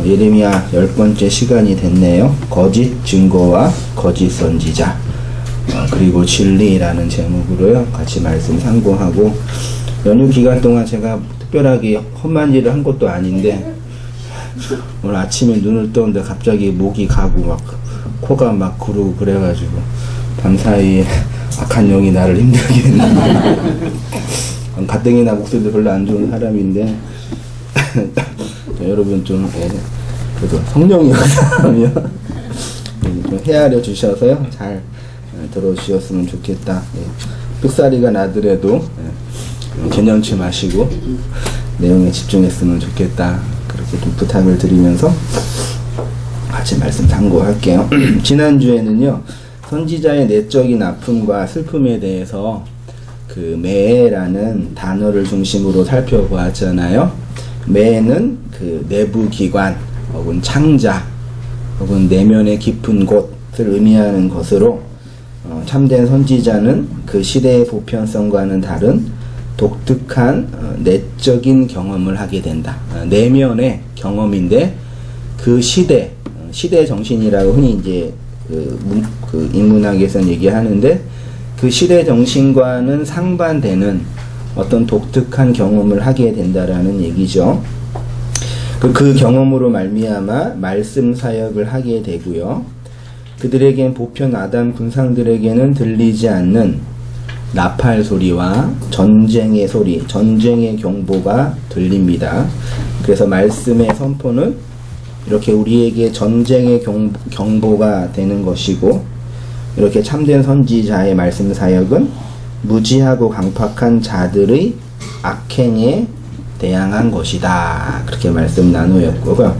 예레미야 10번째 시간이 됐네요. 거짓 증거와 거짓 선지자 그리고 진리라는 제목으로요 같이 말씀 상고하고, 연휴 기간 동안 제가 특별하게 험한 일을 한 것도 아닌데 오늘 아침에 눈을 떴는데 갑자기 목이 가고 막 코가 막 구르고 그래가지고 밤사이에 악한 영이 나를 힘들게 했는데 가뜩이나 목소리도 별로 안 좋은 사람인데 여러분 좀 그래도 성령이 역사하면 좀 헤아려 주셔서요 잘 들어주셨으면 좋겠다. 삑사리가 나더라도 개념치 마시고 내용에 집중했으면 좋겠다. 그렇게 좀 부탁을 드리면서 같이 말씀 참고할게요. 지난주에는요 선지자의 내적인 아픔과 슬픔에 대해서 그 매라는 단어를 중심으로 살펴보았잖아요. 매는 그 내부 기관 혹은 창자 혹은 내면의 깊은 곳을 의미하는 것으로 참된 선지자는 그 시대의 보편성과는 다른 독특한 내적인 경험을 하게 된다. 내면의 경험인데 그 시대 정신이라고 흔히 이제 그 인문학에서는 얘기하는데, 그 시대 정신과는 상반되는 어떤 독특한 경험을 하게 된다라는 얘기죠. 그 경험으로 말미암아 말씀 사역을 하게 되고요. 그들에겐 보편 아담 군상들에게는 들리지 않는 나팔 소리와 전쟁의 소리, 전쟁의 경보가 들립니다. 그래서 말씀의 선포는 이렇게 우리에게 전쟁의 경보가 되는 것이고, 이렇게 참된 선지자의 말씀 사역은 무지하고 강팍한 자들의 악행에 대항한 것이다. 그렇게 말씀 나누었고요.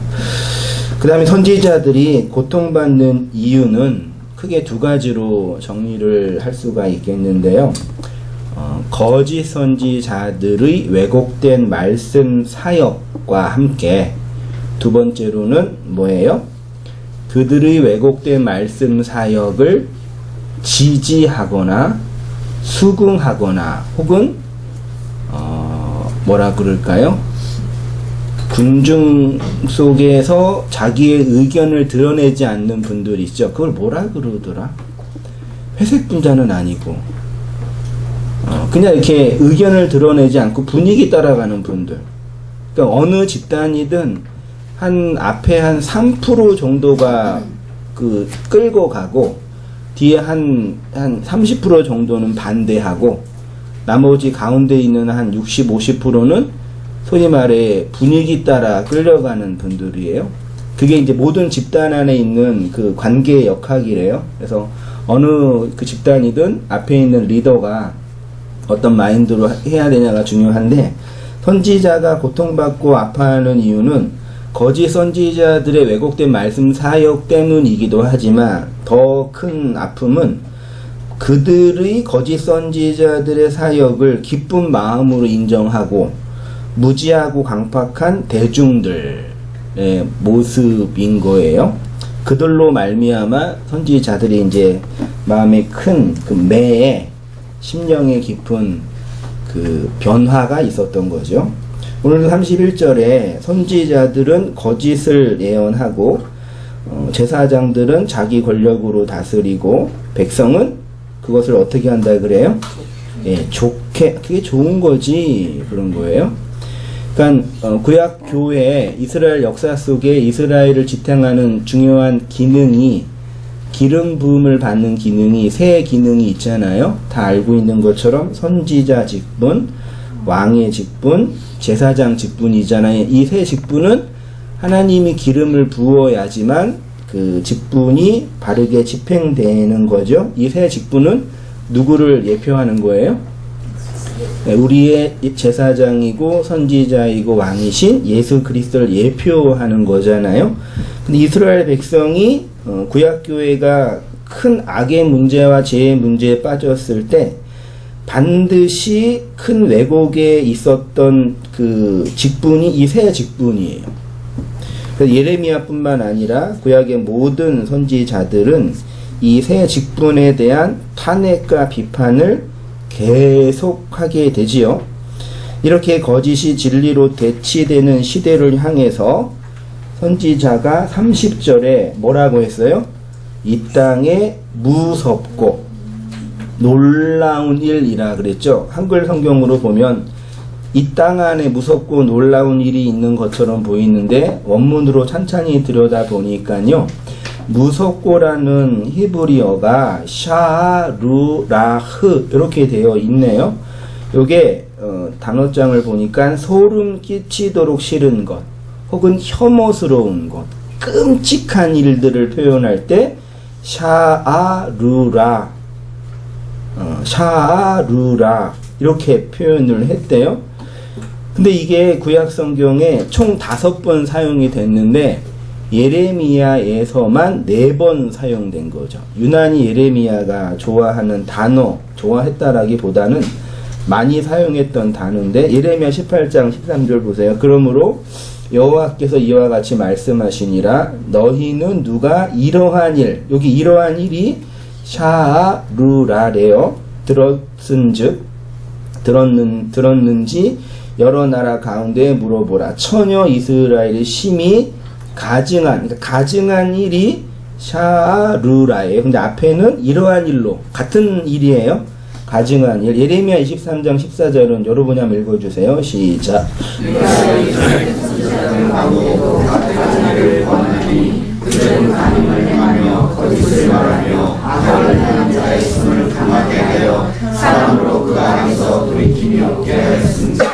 그 다음에 선지자들이 고통받는 이유는 크게 두 가지로 정리를 할 수가 있겠는데요. 거짓 선지자들의 왜곡된 말씀 사역과 함께, 두 번째로는 뭐예요? 그들의 왜곡된 말씀 사역을 지지하거나 수긍하거나 혹은 뭐라 그럴까요? 군중 속에서 자기의 의견을 드러내지 않는 분들이 있죠. 그걸 뭐라 그러더라? 회색 분자는 아니고 그냥 이렇게 의견을 드러내지 않고 분위기 따라가는 분들. 그러니까 어느 집단이든 앞에 한 3% 정도가 끌고 가고 뒤에 한 30% 정도는 반대하고 나머지 가운데 있는 한 60, 50%는 소위 말해 분위기 따라 끌려가는 분들이에요. 그게 이제 모든 집단 안에 있는 그 관계의 역학이래요. 그래서 어느 그 집단이든 앞에 있는 리더가 어떤 마인드로 해야 되냐가 중요한데, 선지자가 고통받고 아파하는 이유는 거짓 선지자들의 왜곡된 말씀 사역 때문이기도 하지만, 더 큰 아픔은 그들의 거짓 선지자들의 사역을 기쁜 마음으로 인정하고 무지하고 강팍한 대중들의 모습인 거예요. 그들로 말미암아 선지자들이 이제 마음에 큰 그 매에 심령에 깊은 그 변화가 있었던 거죠. 오늘 31절에 선지자들은 거짓을 예언하고 제사장들은 자기 권력으로 다스리고 백성은 그것을 어떻게 한다 그래요? 좋게, 그게 좋은 거지 그런 거예요. 그러니까 구약 교회 이스라엘 역사 속에 이스라엘을 지탱하는 중요한 기능이, 기름 부음을 받는 기능이 세 기능이 있잖아요. 다 알고 있는 것처럼 선지자 직분, 왕의 직분, 제사장 직분이잖아요. 이 세 직분은 하나님이 기름을 부어야지만 그 직분이 바르게 집행되는 거죠. 이 세 직분은 누구를 예표하는 거예요? 우리의 제사장이고 선지자이고 왕이신 예수 그리스도를 예표하는 거잖아요. 근데 이스라엘 백성이 구약교회가 큰 악의 문제와 죄의 문제에 빠졌을 때 반드시 큰 왜곡에 있었던 그 직분이 이 세 직분이에요. 그래서 예레미야뿐만 아니라 구약의 모든 선지자들은 이 세 직분에 대한 탄핵과 비판을 계속하게 되지요. 이렇게 거짓이 진리로 대치되는 시대를 향해서 선지자가 30절에 뭐라고 했어요? 이 땅에 무섭고 놀라운 일이라 그랬죠. 한글 성경으로 보면 이 땅 안에 무섭고 놀라운 일이 있는 것처럼 보이는데 원문으로 찬찬히 들여다보니까요, 무섭고라는 히브리어가 샤루라흐 이렇게 되어 있네요. 요게 단어장을 보니까 소름 끼치도록 싫은 것 혹은 혐오스러운 것, 끔찍한 일들을 표현할 때 샤루라 이렇게 표현을 했대요. 근데 이게 구약 성경에 총 5번 사용이 됐는데 예레미야에서만 4번 사용된 거죠. 유난히 예레미야가 좋아하는 단어, 좋아했다라기보다는 많이 사용했던 단어인데, 예레미야 18장 13절 보세요. 그러므로 여호와께서 이와 같이 말씀하시니라, 너희는 누가 이러한 일, 여기 이러한 일이 샤루라래요. 들었는지 여러 나라 가운데 물어보라. 처녀 이스라엘이 심히 가증한 일이 샤루라예요. 근데 앞에는 이러한 일로, 같은 일이에요. 가증한 일. 예레미야 23장 14절은 여러분이 한번 읽어주세요. 시작. 그들은 간음을 행하며 거짓을 말하며 악을 하는 자의 손을 강하게 하여 사람으로 그 안에서 돌이킴이 없게 하였습니다.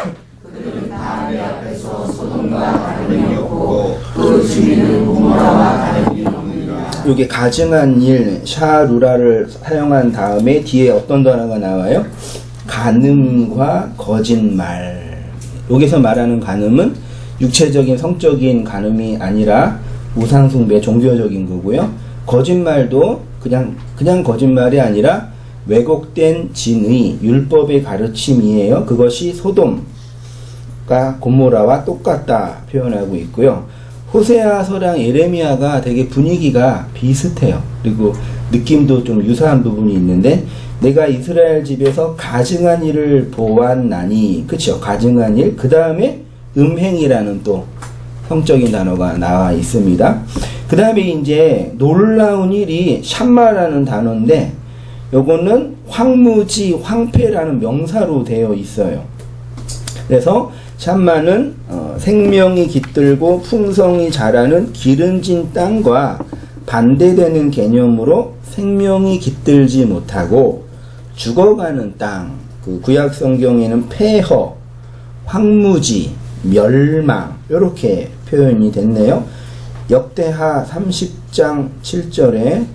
그들은 다 내 앞에서 소돔과 가늠이 없고 그 주민은 고모라와 가늠이 없느니라. 이게 가증한 일 샤루라를 사용한 다음에 뒤에 어떤 단어가 나와요? 간음과 거짓말. 여기서 말하는 간음은 육체적인 성적인 간음이 아니라 우상숭배, 종교적인 거고요. 거짓말도 그냥 거짓말이 아니라 왜곡된 진의, 율법의 가르침이에요. 그것이 소돔과 고모라와 똑같다 표현하고 있고요. 호세아서랑 예레미야가 되게 분위기가 비슷해요. 그리고 느낌도 좀 유사한 부분이 있는데, 내가 이스라엘 집에서 가증한 일을 보았나니, 그쵸? 가증한 일. 그 다음에 음행이라는 또 성적인 단어가 나와 있습니다. 그 다음에 이제 놀라운 일이 샴마라는 단어인데, 요거는 황무지, 황폐라는 명사로 되어 있어요. 그래서 샴마는 생명이 깃들고 풍성이 자라는 기름진 땅과 반대되는 개념으로 생명이 깃들지 못하고 죽어가는 땅, 그 구약 성경에는 폐허, 황무지, 멸망 이렇게 표현이 됐네요. 역대하 30장 7절에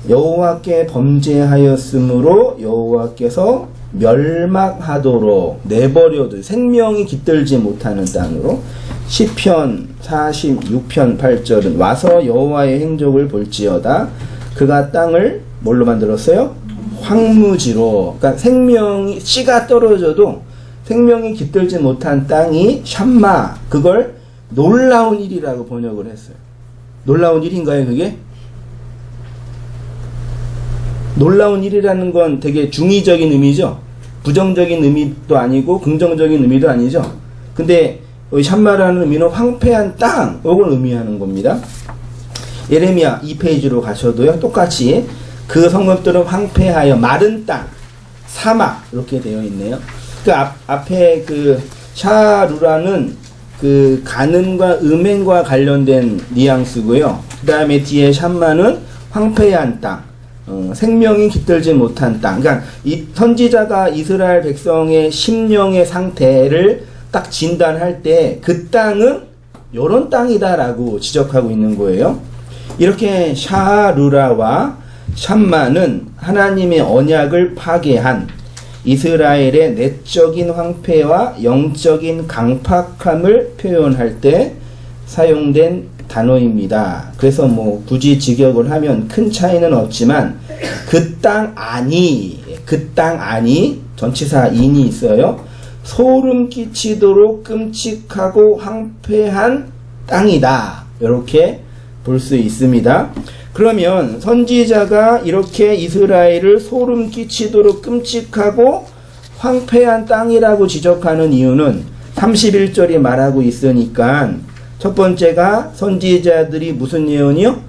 여호와께 범죄하였으므로 여호와께서 멸망하도록 내버려두, 생명이 깃들지 못하는 땅으로. 시편 46편 8절은 와서 여호와의 행적을 볼지어다. 그가 땅을 뭘로 만들었어요? 황무지로. 그러니까 생명이, 씨가 떨어져도 생명이 깃들지 못한 땅이 샴마, 그걸 놀라운 일이라고 번역을 했어요. 놀라운 일인가요, 그게? 놀라운 일이라는 건 되게 중의적인 의미죠. 부정적인 의미도 아니고 긍정적인 의미도 아니죠. 근데 샴마라는 의미는 황폐한 땅, 이걸 의미하는 겁니다. 예레미야 2페이지로 가셔도요, 똑같이 그 성읍들은 황폐하여 마른 땅, 사막 이렇게 되어 있네요. 그 앞에 그 샤루라는 그 간음과 음행과 관련된 뉘앙스고요. 그 다음에 뒤에 샴마는 황폐한 땅, 생명이 깃들지 못한 땅. 그러니까 이 선지자가 이스라엘 백성의 심령의 상태를 딱 진단할 때 그 땅은 요런 땅이다라고 지적하고 있는 거예요. 이렇게 샤루라와 샴마는 하나님의 언약을 파괴한 이스라엘의 내적인 황폐와 영적인 강팍함을 표현할 때 사용된 단어입니다. 그래서 뭐 굳이 직역을 하면 큰 차이는 없지만 그 땅 아니 전치사 인이 있어요. 소름 끼치도록 끔찍하고 황폐한 땅이다. 이렇게 볼 수 있습니다. 그러면 선지자가 이렇게 이스라엘을 소름 끼치도록 끔찍하고 황폐한 땅이라고 지적하는 이유는 31절이 말하고 있으니까 첫 번째가 선지자들이 무슨 예언이요?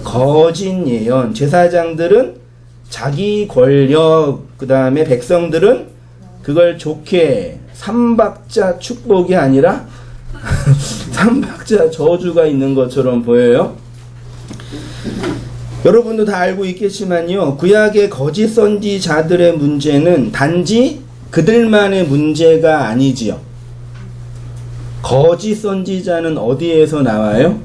거짓 예언. 제사장들은 자기 권력, 그 다음에 백성들은 그걸 좋게 삼박자 축복이 아니라 삼박자 저주가 있는 것처럼 보여요. 여러분도 다 알고 있겠지만요, 구약의 거짓 선지자들의 문제는 단지 그들만의 문제가 아니지요. 거짓 선지자는 어디에서 나와요?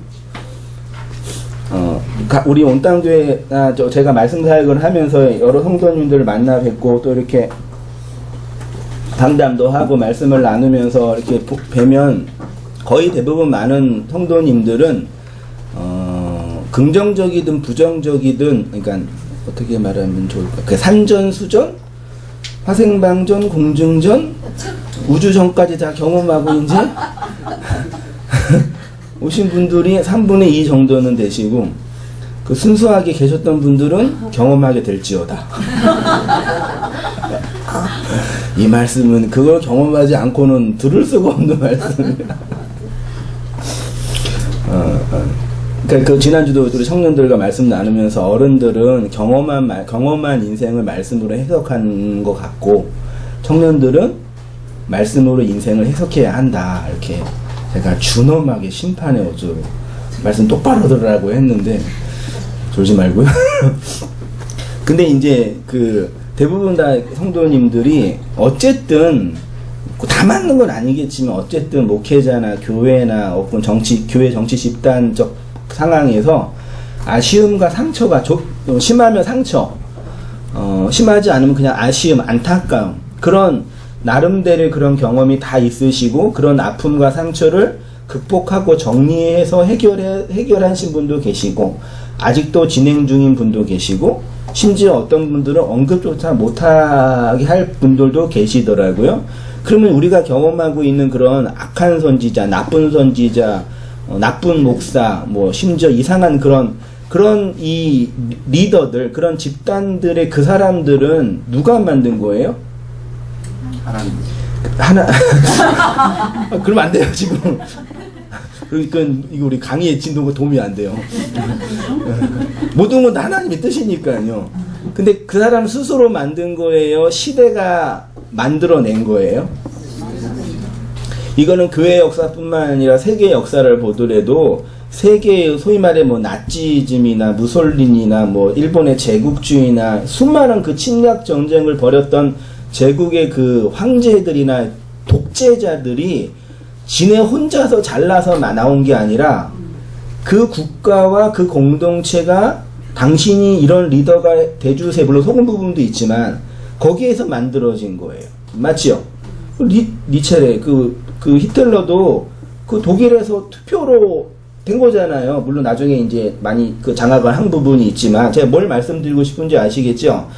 우리 온땅교회 제가 말씀 사역을 하면서 여러 성도님들을 만나 뵙고 또 이렇게 상담도 하고 말씀을 나누면서 이렇게 뵈면 거의 대부분 많은 성도님들은 긍정적이든 부정적이든, 그러니까 어떻게 말하면 좋을까? 그 산전수전, 화생방전, 공중전, 우주전까지 다 경험하고 이제 오신 분들이 3분의 2 정도는 되시고, 그 순수하게 계셨던 분들은 경험하게 될지어다. 이 말씀은 그걸 경험하지 않고는 들을 수가 없는 말씀이야. 그러니까 그 지난주도 우리 청년들과 말씀 나누면서 어른들은 경험한 인생을 말씀으로 해석한 것 같고, 청년들은 말씀으로 인생을 해석해야 한다. 이렇게 제가 준엄하게 심판의 어조로 말씀 똑바로 들으라고 했는데 졸지 말고요. 근데 이제 그 대부분 다 성도님들이 어쨌든 다 맞는 건 아니겠지만 어쨌든 목회자나 교회나 혹은 교회 정치 집단적 상황에서 아쉬움과 상처가 심하면 상처, 심하지 않으면 그냥 아쉬움, 안타까움, 그런 나름대로의 그런 경험이 다 있으시고 그런 아픔과 상처를 극복하고 정리해서 해결하신 분도 계시고 아직도 진행 중인 분도 계시고 심지어 어떤 분들은 언급조차 못하게 할 분들도 계시더라고요. 그러면 우리가 경험하고 있는 그런 악한 선지자, 나쁜 선지자, 나쁜 목사, 뭐 심지어 이상한 그런 이 리더들, 그런 집단들의 그 사람들은 누가 만든 거예요? 하나. 그러면 안 돼요, 지금. 그러니까 이거 우리 강의의 진도가 도움이 안 돼요. 모든 건 하나님의 뜻이니까요. 근데 그 사람 스스로 만든 거예요? 시대가 만들어낸 거예요? 이거는 교회 역사뿐만 아니라 세계 역사를 보더라도 세계의 소위 말해 뭐 나치즘이나 무솔리니나 뭐 일본의 제국주의나 수많은 그 침략 전쟁을 벌였던 제국의 그 황제들이나 독재자들이 지네 혼자서 잘나서 나온 게 아니라 그 국가와 그 공동체가 당신이 이런 리더가 돼주세요. 물론 속은 부분도 있지만 거기에서 만들어진 거예요. 맞지요? 니체레 그 히틀러도 그 독일에서 투표로 된 거잖아요. 물론 나중에 이제 많이 그 장악을 한 부분이 있지만 제가 뭘 말씀드리고 싶은지 아시겠죠?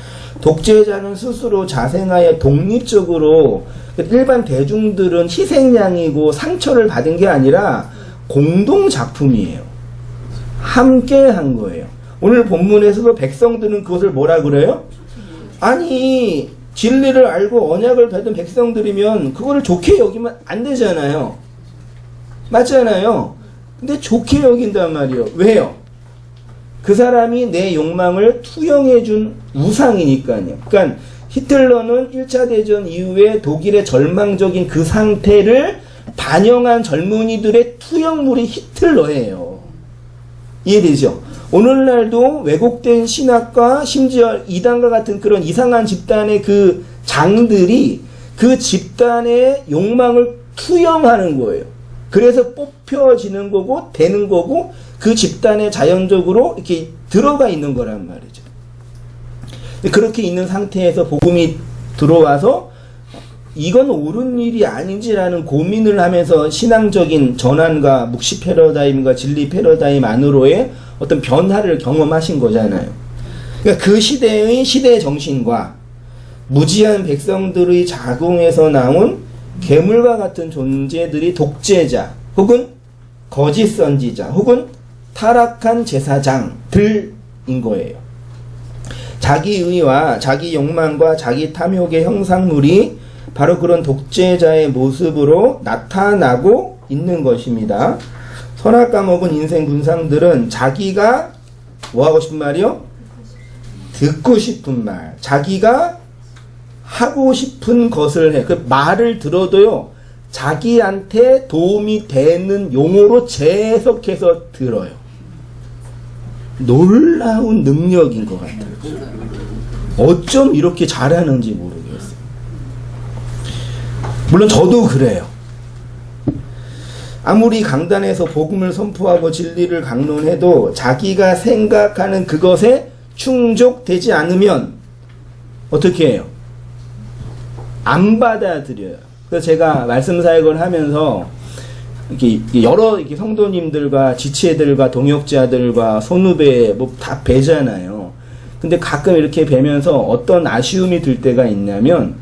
독재자는 스스로 자생하여 독립적으로 일반 대중들은 희생양이고 상처를 받은 게 아니라 공동 작품이에요. 함께 한 거예요. 오늘 본문에서도 백성들은 그것을 뭐라 그래요? 아니 진리를 알고 언약을 받은 백성들이면 그거를 좋게 여기면 안 되잖아요. 맞잖아요. 근데 좋게 여긴단 말이에요. 왜요? 그 사람이 내 욕망을 투영해준 우상이니까요. 그러니까 히틀러는 1차 대전 이후에 독일의 절망적인 그 상태를 반영한 젊은이들의 투영물이 히틀러예요. 이해되죠? 오늘날도 왜곡된 신학과 심지어 이단과 같은 그런 이상한 집단의 그 장들이 그 집단의 욕망을 투영하는 거예요. 그래서 뽑혀지는 거고 되는 거고 그 집단에 자연적으로 이렇게 들어가 있는 거란 말이죠. 그렇게 있는 상태에서 복음이 들어와서 이건 옳은 일이 아닌지라는 고민을 하면서 신앙적인 전환과 묵시 패러다임과 진리 패러다임 안으로의 어떤 변화를 경험하신 거잖아요. 그러니까 그 시대의 시대 정신과 무지한 백성들의 자궁에서 나온 괴물과 같은 존재들이 독재자 혹은 거짓 선지자 혹은 타락한 제사장들인 거예요. 자기 의와 자기 욕망과 자기 탐욕의 형상물이 바로 그런 독재자의 모습으로 나타나고 있는 것입니다. 선악 까먹은 인생 군상들은 자기가 뭐 하고 싶은 말이요? 듣고 싶은 말, 자기가 하고 싶은 것을 해. 그 말을 들어도요, 자기한테 도움이 되는 용어로 재해석해서 들어요. 놀라운 능력인 것 같아요. 어쩜 이렇게 잘하는지 모르겠어요. 물론 저도 그래요. 아무리 강단에서 복음을 선포하고 진리를 강론해도 자기가 생각하는 그것에 충족되지 않으면 어떻게 해요? 안 받아들여요. 그래서 제가 말씀 사역을 하면서 이렇게 여러 이렇게 성도님들과 지체들과 동역자들과 선후배 뭐 다 뵈잖아요. 근데 가끔 이렇게 뵈면서 어떤 아쉬움이 들 때가 있냐면,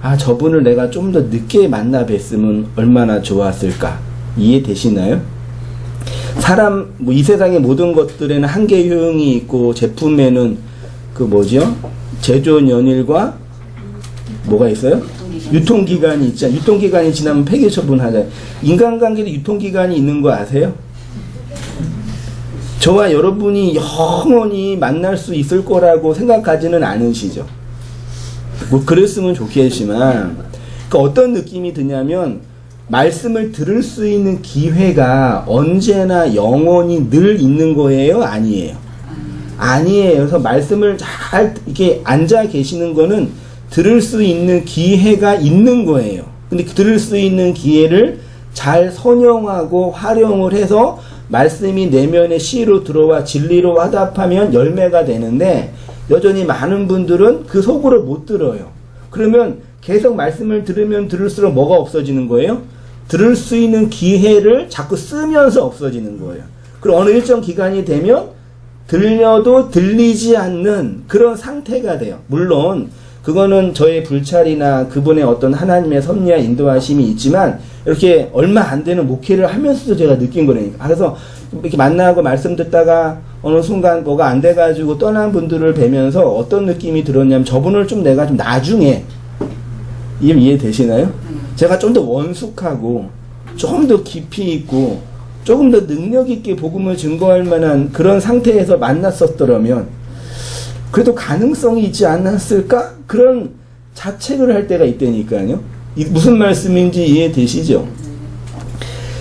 아, 저분을 내가 좀 더 늦게 만나 뵀으면 얼마나 좋았을까. 이해되시나요? 사람, 뭐 이 세상의 모든 것들에는 한계 효용이 있고, 제품에는 그 뭐죠? 제조 연일과 뭐가 있어요? 유통기간이 있잖아요. 유통기간이 지나면 폐기 처분하잖아요. 인간관계도 유통기간이 있는 거 아세요? 저와 여러분이 영원히 만날 수 있을 거라고 생각하지는 않으시죠? 뭐 그랬으면 좋겠지만, 그 어떤 느낌이 드냐면, 말씀을 들을 수 있는 기회가 언제나 영원히 늘 있는 거예요? 아니에요? 아니에요. 그래서 말씀을 잘 이렇게 앉아 계시는 거는 들을 수 있는 기회가 있는 거예요. 근데 들을 수 있는 기회를 잘 선용하고 활용을 해서 말씀이 내면의 씨로 들어와 진리로 화답하면 열매가 되는데, 여전히 많은 분들은 그 속으로 못 들어요. 그러면 계속 말씀을 들으면 들을수록 뭐가 없어지는 거예요? 들을 수 있는 기회를 자꾸 쓰면서 없어지는 거예요. 그리고 어느 일정 기간이 되면 들려도 들리지 않는 그런 상태가 돼요. 물론 그거는 저의 불찰이나 그분의 어떤 하나님의 섭리와 인도하심이 있지만, 이렇게 얼마 안 되는 목회를 하면서도 제가 느낀 거라니까. 그래서 이렇게 만나고 말씀 듣다가 어느 순간 뭐가 안 돼가지고 떠난 분들을 뵈면서 어떤 느낌이 들었냐면, 저분을 좀 내가 좀 나중에, 이해되시나요? 제가 좀 더 원숙하고 좀 더 깊이 있고 조금 더 능력 있게 복음을 증거할 만한 그런 상태에서 만났었더라면 그래도 가능성이 있지 않았을까? 그런 자책을 할 때가 있다니까요. 무슨 말씀인지 이해되시죠?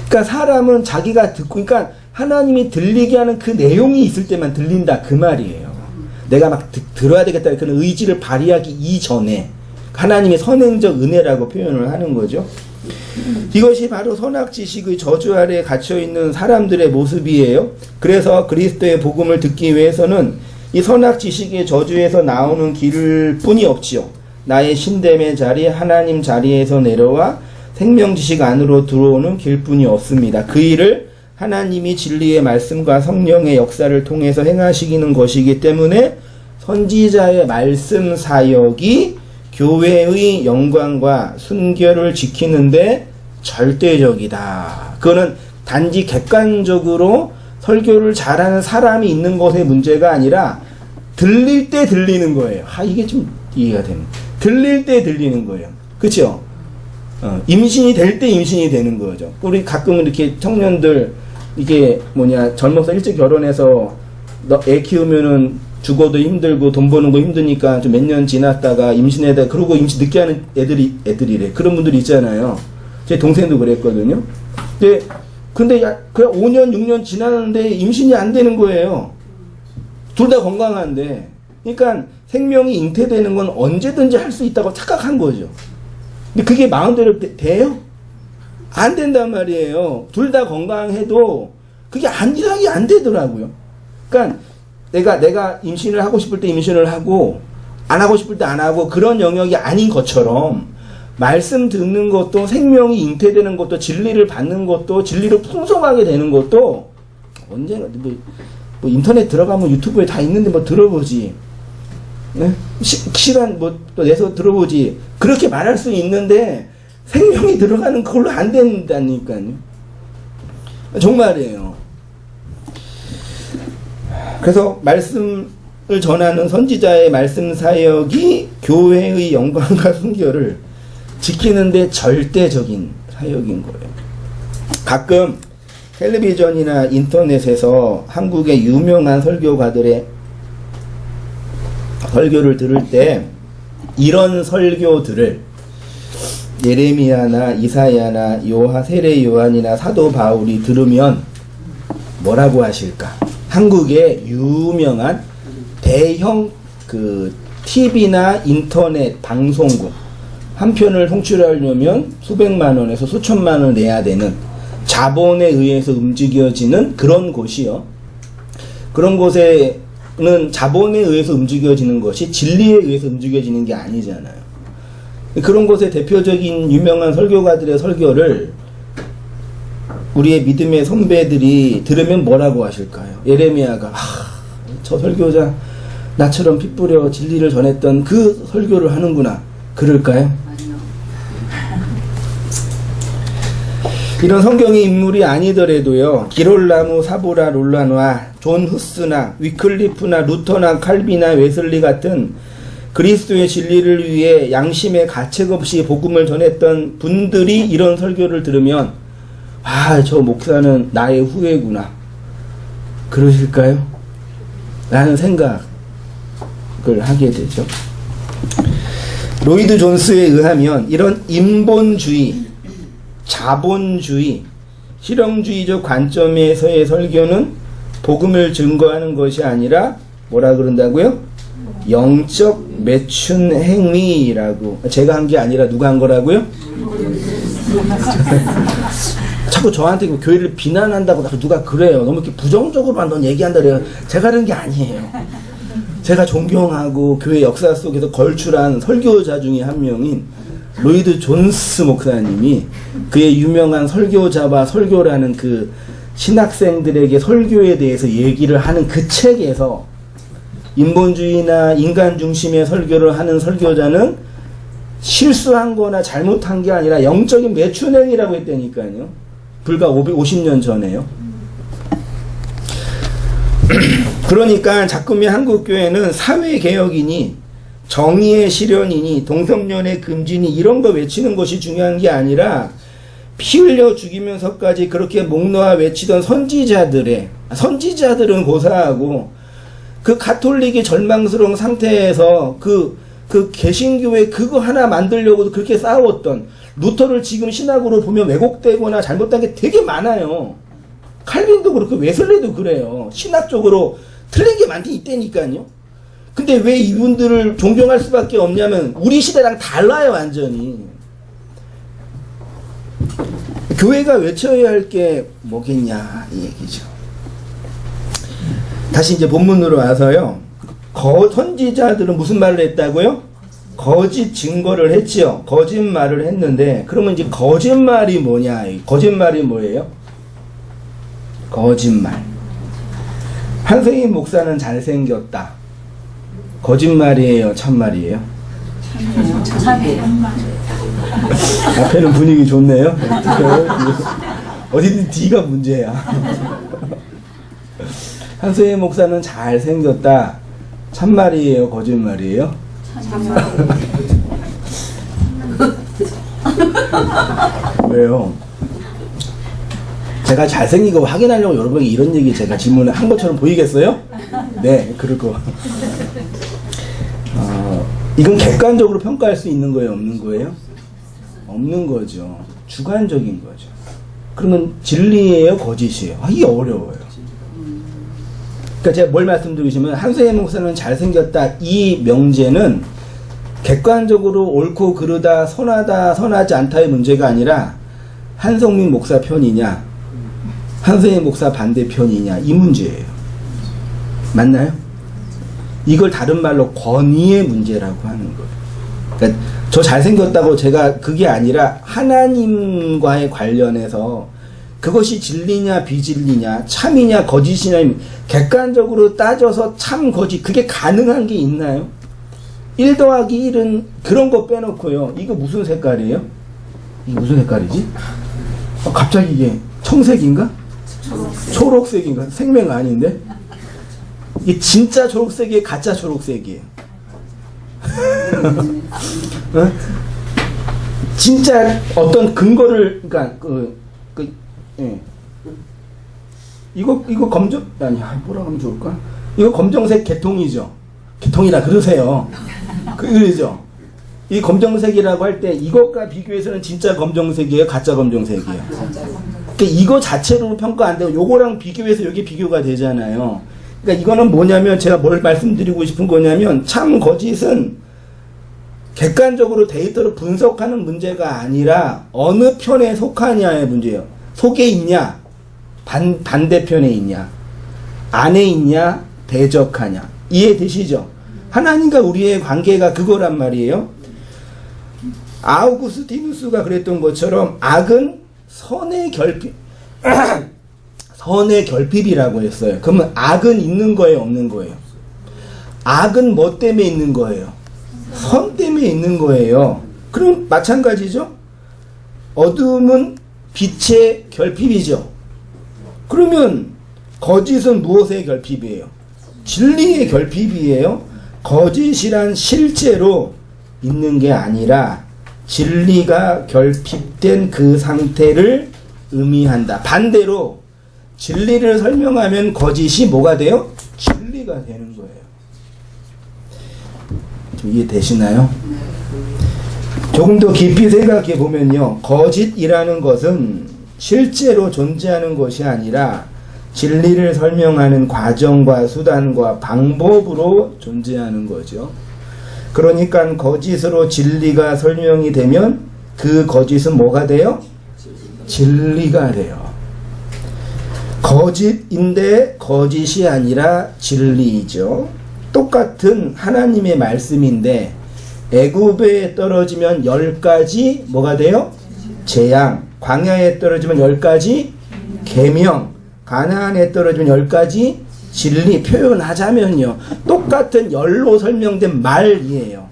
그러니까 사람은 자기가 듣고, 그러니까 하나님이 들리게 하는 그 내용이 있을 때만 들린다, 그 말이에요. 내가 막 들어야 되겠다 그런 의지를 발휘하기 이전에 하나님의 선행적 은혜라고 표현을 하는 거죠. 이것이 바로 선악지식의 저주 아래에 갇혀있는 사람들의 모습이에요. 그래서 그리스도의 복음을 듣기 위해서는 이 선악지식의 저주에서 나오는 길 뿐이 없지요. 나의 신됨의 자리, 하나님 자리에서 내려와 생명지식 안으로 들어오는 길뿐이 없습니다. 그 일을 하나님이 진리의 말씀과 성령의 역사를 통해서 행하시기는 것이기 때문에 선지자의 말씀 사역이 교회의 영광과 순결을 지키는데 절대적이다. 그거는 단지 객관적으로 설교를 잘하는 사람이 있는 것의 문제가 아니라 들릴 때 들리는 거예요. 이게 좀 이해가 됩니다. 들릴 때 들리는 거예요. 그렇죠? 임신이 될 때 임신이 되는 거죠. 우리 가끔 이렇게 청년들 이게 젊어서 일찍 결혼해서 애 키우면은 죽어도 힘들고 돈 버는 거 힘드니까 좀 몇 년 지났다가 임신에다, 그러고 임신 늦게 하는 애들이래. 그런 분들이 있잖아요. 제 동생도 그랬거든요. 근데 그냥 5년, 6년 지났는데 임신이 안 되는 거예요. 둘 다 건강한데. 그러니까 생명이 잉태되는 건 언제든지 할 수 있다고 착각한 거죠. 근데 그게 마음대로 돼요? 안 된단 말이에요. 둘 다 건강해도 그게 이상이 안 되더라고요. 그러니까 내가 임신을 하고 싶을 때 임신을 하고 안 하고 싶을 때 안 하고 그런 영역이 아닌 것처럼, 말씀 듣는 것도 생명이 잉태되는 것도 진리를 받는 것도 진리를 풍성하게 되는 것도 언젠가 뭐 인터넷 들어가면 유튜브에 다 있는데 뭐 들어보지. 네? 시간 또 내서 들어보지. 그렇게 말할 수 있는데 생명이 들어가는 그걸로 안 된다니까요. 정말이에요. 그래서 말씀을 전하는 선지자의 말씀 사역이 교회의 영광과 순결을 지키는데 절대적인 사역인 거예요. 가끔 텔레비전이나 인터넷에서 한국의 유명한 설교가들의 설교를 들을 때 이런 설교들을 예레미야나 이사야나 세례 요한이나 사도 바울이 들으면 뭐라고 하실까? 한국의 유명한 대형 TV나 인터넷 방송국 한 편을 송출하려면 수백만 원에서 수천만 원을 내야 되는 자본에 의해서 움직여지는 그런 곳이요. 그런 곳에는 자본에 의해서 움직여지는 것이 진리에 의해서 움직여지는 게 아니잖아요. 그런 곳의 대표적인 유명한 설교가들의 설교를 우리의 믿음의 선배들이 들으면 뭐라고 하실까요? 예레미야가 저 설교자 나처럼 피 뿌려 진리를 전했던 그 설교를 하는구나. 그럴까요? 이런 성경의 인물이 아니더라도요. 기롤라무, 사보라, 롤라노아, 존 후스나 위클리프나 루터나 칼비나 웨슬리 같은 그리스도의 진리를 위해 양심의 가책 없이 복음을 전했던 분들이 이런 설교를 들으면 저 목사는 나의 후예구나. 그러실까요? 라는 생각을 하게 되죠. 로이드 존스에 의하면 이런 인본주의, 자본주의, 실용주의적 관점에서의 설교는 복음을 증거하는 것이 아니라 뭐라 그런다고요? 영적 매춘 행위라고. 제가 한 게 아니라 누가 한 거라고요? 자꾸 저한테 교회를 비난한다고 누가 그래요. 너무 이렇게 부정적으로만 넌 얘기한다 그래요. 제가 그런 게 아니에요. 제가 존경하고 교회 역사 속에서 걸출한 설교자 중에 한 명인 로이드 존스 목사님이 그의 유명한 설교자와 설교라는 그 신학생들에게 설교에 대해서 얘기를 하는 그 책에서 인본주의나 인간 중심의 설교를 하는 설교자는 실수한 거나 잘못한 게 아니라 영적인 매춘행이라고 했다니까요. 불과 50년 전에요. 그러니까 자꾸미 한국교회는 사회개혁이니 정의의 실현이니 동성연애 금지니 이런 거 외치는 것이 중요한 게 아니라 피 흘려 죽이면서까지 그렇게 목 놓아 외치던 선지자들은 고사하고 그 가톨릭이 절망스러운 상태에서 그 개신교회 그거 하나 만들려고도 그렇게 싸웠던 루터를 지금 신학으로 보면 왜곡되거나 잘못된 게 되게 많아요. 칼빈도 그렇고 웨슬리도 그래요. 신학적으로 틀린 게 많이 있다니까요. 근데 왜 이분들을 존경할 수밖에 없냐면 우리 시대랑 달라요, 완전히. 교회가 외쳐야 할 게 뭐겠냐 이 얘기죠. 다시 이제 본문으로 와서요. 선지자들은 무슨 말을 했다고요? 거짓 증거를 했지요. 거짓말을 했는데 그러면 이제 거짓말이 뭐냐? 거짓말이 뭐예요? 거짓말. 한세인 목사는 잘생겼다. 거짓말이에요? 참말이에요? 참이에요. 앞에는 분위기 좋네요. 어디든 D가 문제야. 한세인 목사는 잘생겼다. 참말이에요? 거짓말이에요? 왜요? 제가 잘생긴 거 확인하려고 여러분에게 이런 얘기 제가 질문을 한 것처럼 보이겠어요? 네, 그리고 이건 객관적으로 평가할 수 있는 거예요? 없는 거예요? 없는 거죠. 주관적인 거죠. 그러면 진리예요? 거짓이에요? 이게 어려워요. 그러니까 제가 뭘 말씀드리고 싶으면 한세인 목사는 잘생겼다 이 명제는 객관적으로 옳고 그르다 선하다 선하지 않다의 문제가 아니라 한성민 목사 편이냐 한세인 목사 반대편이냐 이 문제예요. 맞나요? 이걸 다른 말로 권위의 문제라고 하는 거예요. 그러니까 저 잘생겼다고 제가 그게 아니라 하나님과의 관련해서 그것이 진리냐 비진리냐 참이냐 거짓이냐 객관적으로 따져서 참 거짓 그게 가능한 게 있나요? 1 더하기 1은 그런 거 빼놓고요. 이거 무슨 색깔이에요? 이게 무슨 색깔이지? 갑자기 이게 청색인가? 초록색인가? 생명 아닌데? 이게 진짜 초록색이에요? 가짜 초록색이에요? 어? 진짜 어떤 근거를, 그러니까 예. 이거 검정 아니 뭐라고 하면 좋을까? 이거 검정색 개통이죠. 개통이라 그러세요. 그러죠. 이 검정색이라고 할 때 이것과 비교해서는 진짜 검정색이에요, 가짜 검정색이에요. 그러니까 이거 자체로 평가 안 되고 요거랑 비교해서 이게 비교가 되잖아요. 그러니까 이거는 뭐냐면 제가 뭘 말씀드리고 싶은 거냐면 참 거짓은 객관적으로 데이터로 분석하는 문제가 아니라 어느 편에 속하냐의 문제예요. 속에 있냐, 반대편에 있냐, 안에 있냐, 대적하냐. 이해되시죠? 하나님과 우리의 관계가 그거란 말이에요. 아우구스티누스가 그랬던 것처럼 악은 선의 결핍, 선의 결핍이라고 했어요. 그러면 악은 있는 거예요, 없는 거예요? 악은 뭐 때문에 있는 거예요? 선 때문에 있는 거예요. 그럼 마찬가지죠? 어둠은 빛의 결핍이죠. 그러면 거짓은 무엇의 결핍이에요? 진리의 결핍이에요. 거짓이란 실제로 있는 게 아니라 진리가 결핍된 그 상태를 의미한다. 반대로 진리를 설명하면 거짓이 뭐가 돼요? 진리가 되는 거예요. 좀 이해되시나요? 조금 더 깊이 생각해 보면요, 거짓이라는 것은 실제로 존재하는 것이 아니라 진리를 설명하는 과정과 수단과 방법으로 존재하는 거죠. 그러니까 거짓으로 진리가 설명이 되면 그 거짓은 뭐가 돼요? 진리가 돼요. 거짓인데 거짓이 아니라 진리이죠. 똑같은 하나님의 말씀인데 애굽에 떨어지면 10가지 뭐가 돼요? 재앙. 광야에 떨어지면 10가지 계명. 가나안에 떨어지면 10가지 진리. 표현하자면요, 똑같은 열로 설명된 말이에요.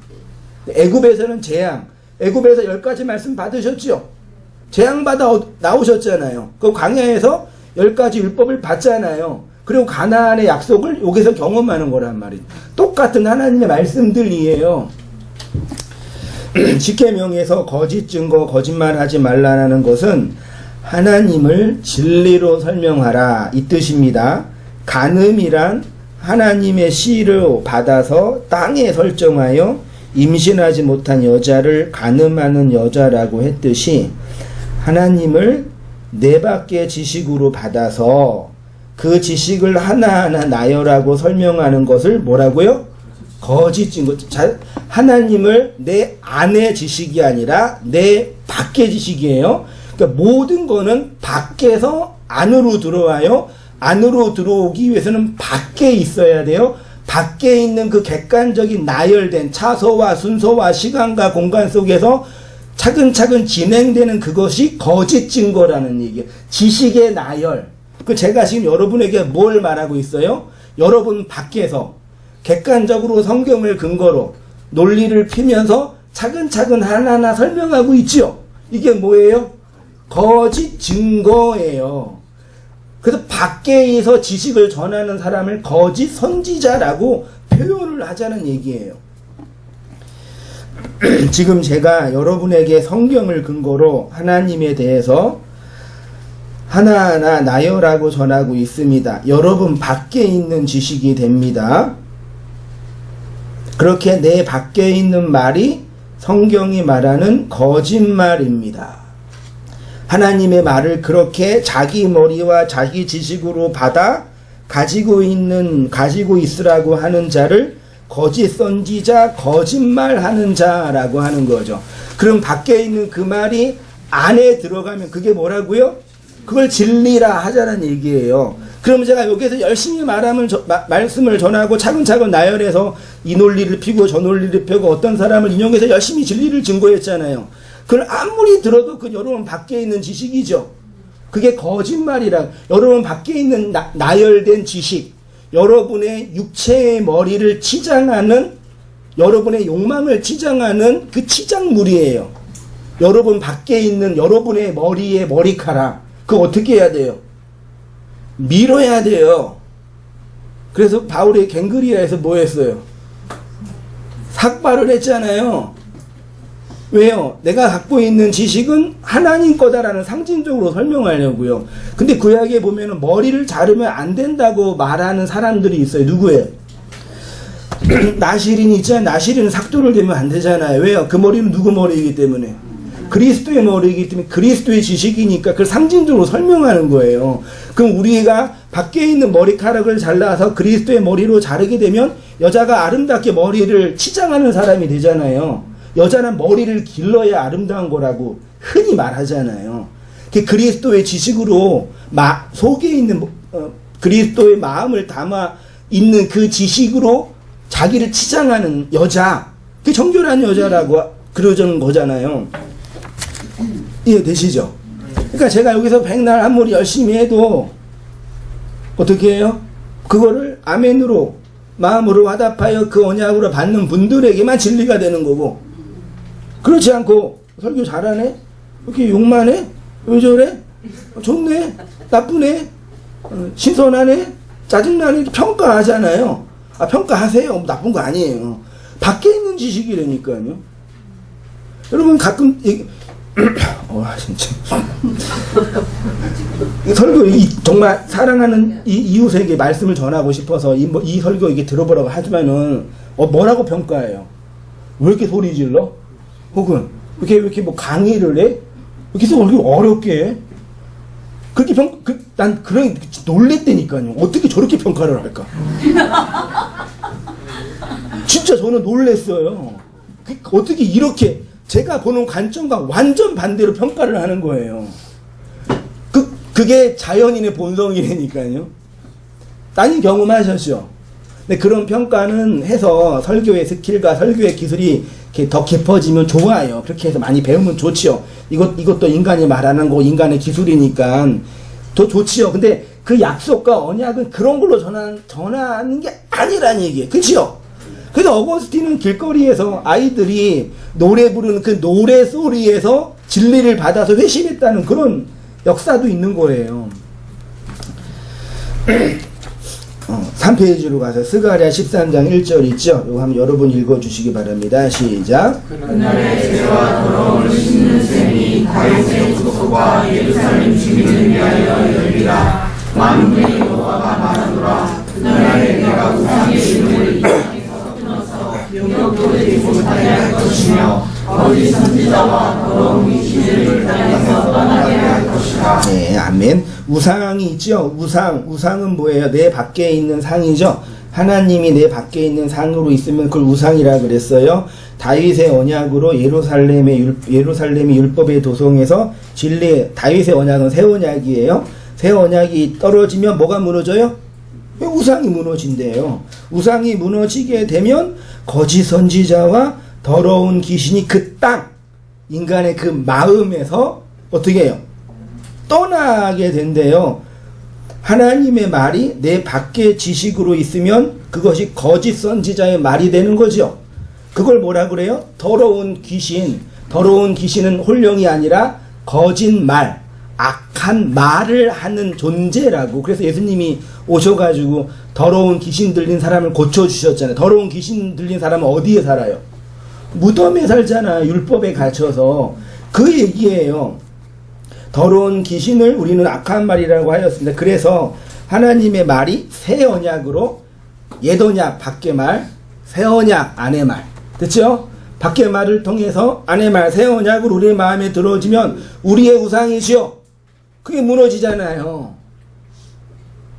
애굽에서는 재앙. 애굽에서 10가지 말씀 받으셨죠? 재앙 받아 나오셨잖아요. 그 광야에서 10가지 율법을 받잖아요. 그리고 가나안의 약속을 여기서 경험하는 거란 말이에요. 똑같은 하나님의 말씀들이에요. 십계명에서 거짓 증거, 거짓말하지 말라는 것은 하나님을 진리로 설명하라 이 뜻입니다. 간음이란 하나님의 씨를 받아서 땅에 설정하여 임신하지 못한 여자를 간음하는 여자라고 했듯이 하나님을 네 밖의 지식으로 받아서 그 지식을 하나하나 나열하고 설명하는 것을 뭐라고요? 거짓 증거. 하나님을 내 안의 지식이 아니라 내 밖의 지식이에요. 그러니까 모든 거는 밖에서 안으로 들어와요. 안으로 들어오기 위해서는 밖에 있어야 돼요. 밖에 있는 그 객관적인 나열된 차서와 순서와 시간과 공간 속에서 차근차근 진행되는 그것이 거짓 증거라는 얘기예요. 지식의 나열. 그 제가 지금 여러분에게 뭘 말하고 있어요? 여러분 밖에서 객관적으로 성경을 근거로 논리를 피면서 차근차근 하나하나 설명하고 있죠. 이게 뭐예요? 거짓 증거예요. 그래서 밖에서 지식을 전하는 사람을 거짓 선지자라고 표현을 하자는 얘기예요. 지금 제가 여러분에게 성경을 근거로 하나님에 대해서 하나하나 나열하고 전하고 있습니다. 여러분 밖에 있는 지식이 됩니다. 그렇게 내 밖에 있는 말이 성경이 말하는 거짓말입니다. 하나님의 말을 그렇게 자기 머리와 자기 지식으로 받아 가지고 있으라고 하는 자를 거짓 선지자, 거짓말하는 자라고 하는 거죠. 그럼 밖에 있는 그 말이 안에 들어가면 그게 뭐라고요? 그걸 진리라 하자는 얘기예요. 그럼 제가 여기서 열심히 말씀을 전하고 차근차근 나열해서 이 논리를 피고 저 논리를 펴고 어떤 사람을 인용해서 열심히 진리를 증거했잖아요. 그걸 아무리 들어도 그 여러분 밖에 있는 지식이죠. 그게 거짓말이라. 여러분 밖에 있는 나열된 지식, 여러분의 육체의 머리를 치장하는, 여러분의 욕망을 치장하는 그 치장물이에요. 여러분 밖에 있는 여러분의 머리의 머리카락, 그거 어떻게 해야 돼요? 밀어야 돼요. 그래서 바울이 갱그리아에서 뭐 했어요? 삭발을 했잖아요. 왜요? 내가 갖고 있는 지식은 하나님 거다라는 상징적으로 설명하려고요. 근데 구약에 보면은 머리를 자르면 안 된다고 말하는 사람들이 있어요. 누구예요? 나시린이 있잖아요. 나시린은 삭도를 대면 안 되잖아요. 왜요? 그 머리는 누구 머리이기 때문에? 그리스도의 머리이기 때문에 그리스도의 지식이니까 그걸 상징적으로 설명하는 거예요. 그럼 우리가 밖에 있는 머리카락을 잘라서 그리스도의 머리로 자르게 되면 여자가 아름답게 머리를 치장하는 사람이 되잖아요. 여자는 머리를 길러야 아름다운 거라고 흔히 말하잖아요. 그리스도의 지식으로 속에 있는 그리스도의 마음을 담아 있는 그 지식으로 자기를 치장하는 여자, 그 정결한 여자라고 그러는 거잖아요. 이해되시죠? 그러니까 제가 여기서 백날 한무리 열심히 해도 어떻게 해요? 그거를 아멘으로 마음으로 화답하여 그 언약으로 받는 분들에게만 진리가 되는 거고, 그렇지 않고 설교 잘하네? 이렇게 욕만 해? 왜 저래? 좋네? 나쁘네? 신선하네? 짜증나네? 평가하잖아요. 평가하세요. 나쁜 거 아니에요. 밖에 있는 지식이라니까요. 여러분 가끔 진짜 설교 정말 사랑하는 이웃에게 말씀을 전하고 싶어서 이 설교 이게 들어보라고 하지만은 뭐라고 평가해요? 왜 이렇게 소리 질러? 혹은 왜 이렇게 뭐 강의를 해? 이렇게 어렵게 해? 그렇게 난 그런 놀랬다니까요. 어떻게 저렇게 평가를 할까? 진짜 저는 놀랬어요. 어떻게 이렇게 제가 보는 관점과 완전 반대로 평가를 하는 거예요. 그게 자연인의 본성이라니까요. 따님 경험하셨죠? 근데 그런 평가는 해서 설교의 스킬과 설교의 기술이 이렇게 더 깊어지면 좋아요. 그렇게 해서 많이 배우면 좋지요. 이것도 인간이 말하는 거, 인간의 기술이니까 더 좋지요. 근데 그 약속과 언약은 그런 걸로 전하는 게 아니라는 얘기예요. 그치요? 그래서 어거스틴은 길거리에서 아이들이 노래 부르는 그 노래 소리에서 진리를 받아서 회심했다는 그런 역사도 있는 거예요. 3페이지로 가서 스가랴 13장 1절 있죠? 이거 한번 여러분 읽어주시기 바랍니다. 시작. 그날의 죄와 더러움을 씻는 셈이 다윗의 구속과 예루살렘 주민을 위하여 열리라. 만군의 여호와가 말하노라. 그날에 내가 우상의 이름을 이 땅에서 끊어서 영역도 되지 못하게 할 것이며 거짓 선지자와 더러운 귀신을 이 땅에서 떠나게 할 것이라. 네, 아멘. 우상이 있죠? 우상은 뭐예요? 내 밖에 있는 상이죠? 하나님이 내 밖에 있는 상으로 있으면 그걸 우상이라 그랬어요. 다윗의 언약으로 예루살렘의 율법의 도성에서 다윗의 언약은 새 언약이에요. 새 언약이 떨어지면 뭐가 무너져요? 우상이 무너진대요. 우상이 무너지게 되면 거짓 선지자와 더러운 귀신이 그 땅, 인간의 그 마음에서 어떻게 해요? 떠나게 된대요. 하나님의 말이 내 밖에 지식으로 있으면 그것이 거짓 선지자의 말이 되는 거죠. 그걸 뭐라 그래요? 더러운 귀신은 홀령이 아니라 거짓말, 악한 말을 하는 존재라고. 그래서 예수님이 오셔가지고 더러운 귀신 들린 사람을 고쳐주셨잖아요. 더러운 귀신 들린 사람은 어디에 살아요? 무덤에 살잖아. 율법에 갇혀서. 그 얘기예요. 더러운 귀신을 우리는 악한 말이라고 하였습니다. 그래서 하나님의 말이 새 언약으로, 옛 언약 밖의 말, 새 언약 안의 말, 됐죠? 밖의 말을 통해서 안의 말, 새 언약으로 우리의 마음에 들어오지면 우리의 우상이지요. 그게 무너지잖아요.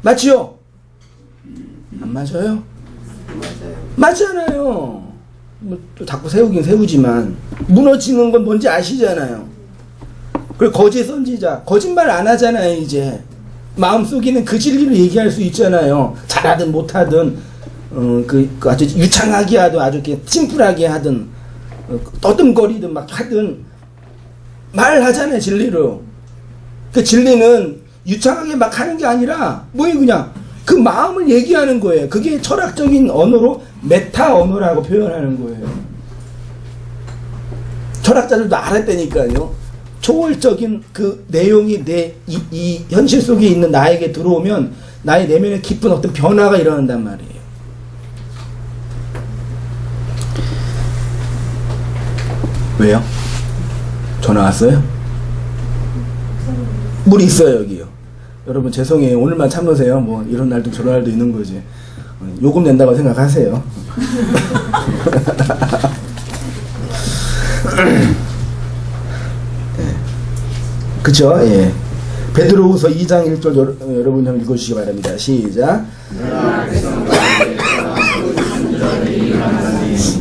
맞지요? 안 맞아요? 맞잖아요. 또 자꾸 세우긴 세우지만 무너지는 건 뭔지 아시잖아요. 그리고 거짓 선지자, 거짓말 안 하잖아요. 이제 마음속에는 그 진리를 얘기할 수 있잖아요. 잘하든 못하든 아주 유창하게 하든 아주 이렇게 심플하게 하든 떠듬거리든 막 하든 말하잖아요. 진리로. 그 진리는 유창하게 막 하는 게 아니라 뭐예요? 그냥 그 마음을 얘기하는 거예요. 그게 철학적인 언어로 메타 언어라고 표현하는 거예요. 철학자들도 알았다니까요. 초월적인 그 내용이 이 현실 속에 있는 나에게 들어오면 나의 내면에 깊은 어떤 변화가 일어난단 말이에요. 왜요? 전화 왔어요? 물 있어요 여기요. 여러분 죄송해요. 오늘만 참으세요. 뭐 이런 날도 저런 날도 있는 거지. 요금 낸다고 생각하세요. 네. 그쵸? 예. 베드로후서 2장 1절 여러분 한번 읽어주시기 바랍니다. 시작.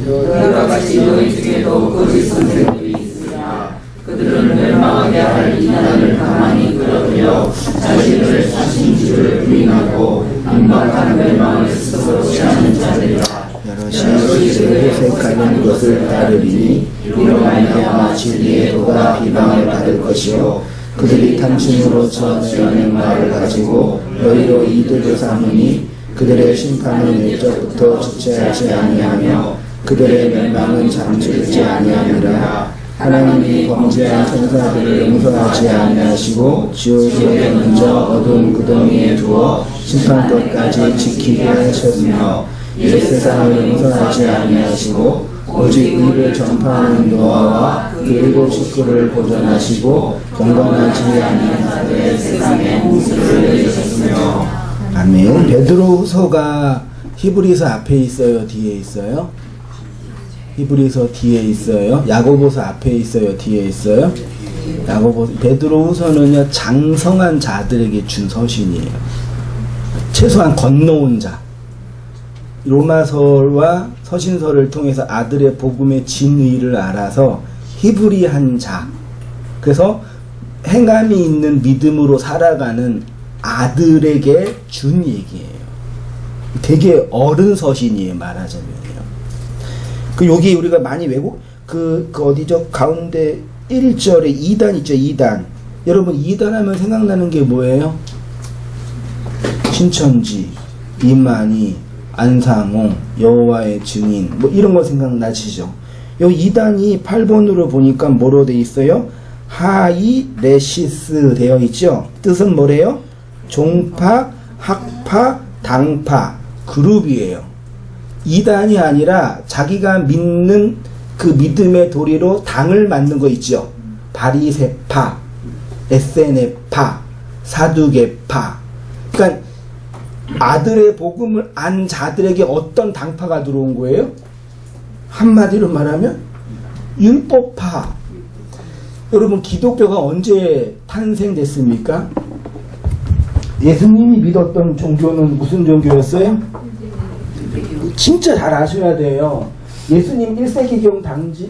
그와 같이 너희 중에도 거짓 선생들이 있으리라. 그들은 멸망하게 할 인간을 가만히 끌어들여 자신을 자신 주를 부인하고 임박한 멸망을 스스로 취하는 자들이라. 여럿이 회색하는 것을 따르리니 이로 말미암아 진리의 도가 비방을 받을 것이요 그들이 탐심으로 전하는 말을 가지고 너희로 이득을 삼으니 그들의 심판은 일적부터 주체하지 아니하며 그들의 멸망은 잠들지 아니하니라. 하나님이 범죄한 천사들을 용서하지 아니하시고 지옥에 던져 어두운 구덩이에 두어 심판것까지 지키게 하셨으며 이 세상을 용서하지 아니하시고 오직 의를 전파하는 노아와 그 일곱 식구를 보존하시고 경건하지 아니한 자들의 세상에 홍수를 내리셨으며. 아멘. 베드로후서가 히브리서 앞에 있어요, 뒤에 있어요? 히브리서 뒤에 있어요. 야고보서 앞에 있어요, 뒤에 있어요? 야고보. 베드로후서는요 장성한 자들에게 준 서신이에요. 최소한 건너온 자. 로마서와 서신서를 통해서 아들의 복음의 진의를 알아서 히브리한 자. 그래서 행함이 있는 믿음으로 살아가는 아들에게 준 얘기예요. 되게 어른 서신이에요, 말하자면요. 그 여기 우리가 많이 외고 그 어디죠? 가운데 1절에 2단 있죠, 2단. 여러분 2단 하면 생각나는 게 뭐예요? 신천지, 이만희, 안상홍, 여호와의 증인, 뭐 이런 거 생각나시죠? 요 2단이 8번으로 보니까 뭐로 돼 있어요? 하이레시스 되어 있죠? 뜻은 뭐래요? 종파, 학파, 당파, 그룹이에요. 2단이 아니라 자기가 믿는 그 믿음의 도리로 당을 만든 거 있죠? 바리새파, 에세네파, 사두개파. 그러니까 아들의 복음을 안 자들에게 어떤 당파가 들어온 거예요? 한마디로 말하면 율법파. 여러분 기독교가 언제 탄생됐습니까? 예수님이 믿었던 종교는 무슨 종교였어요? 진짜 잘 아셔야 돼요. 예수님 1세기경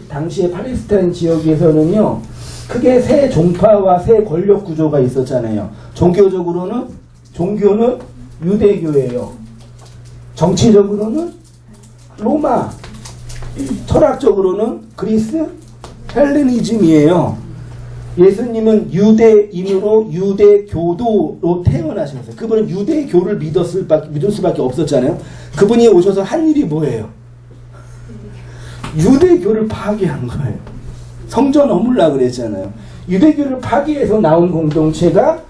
당시의 팔레스타인 지역에서는요 크게 세 종파와 세 권력 구조가 있었잖아요. 종교는 유대교예요. 정치적으로는 로마, 철학적으로는 그리스 헬레니즘이에요. 예수님은 유대인으로 유대교도로 태어나셨어요. 그분은 유대교를 믿을 수밖에 없었잖아요. 그분이 오셔서 한 일이 뭐예요? 유대교를 파괴한 거예요. 성전 어물라 그랬잖아요. 유대교를 파괴해서 나온 공동체가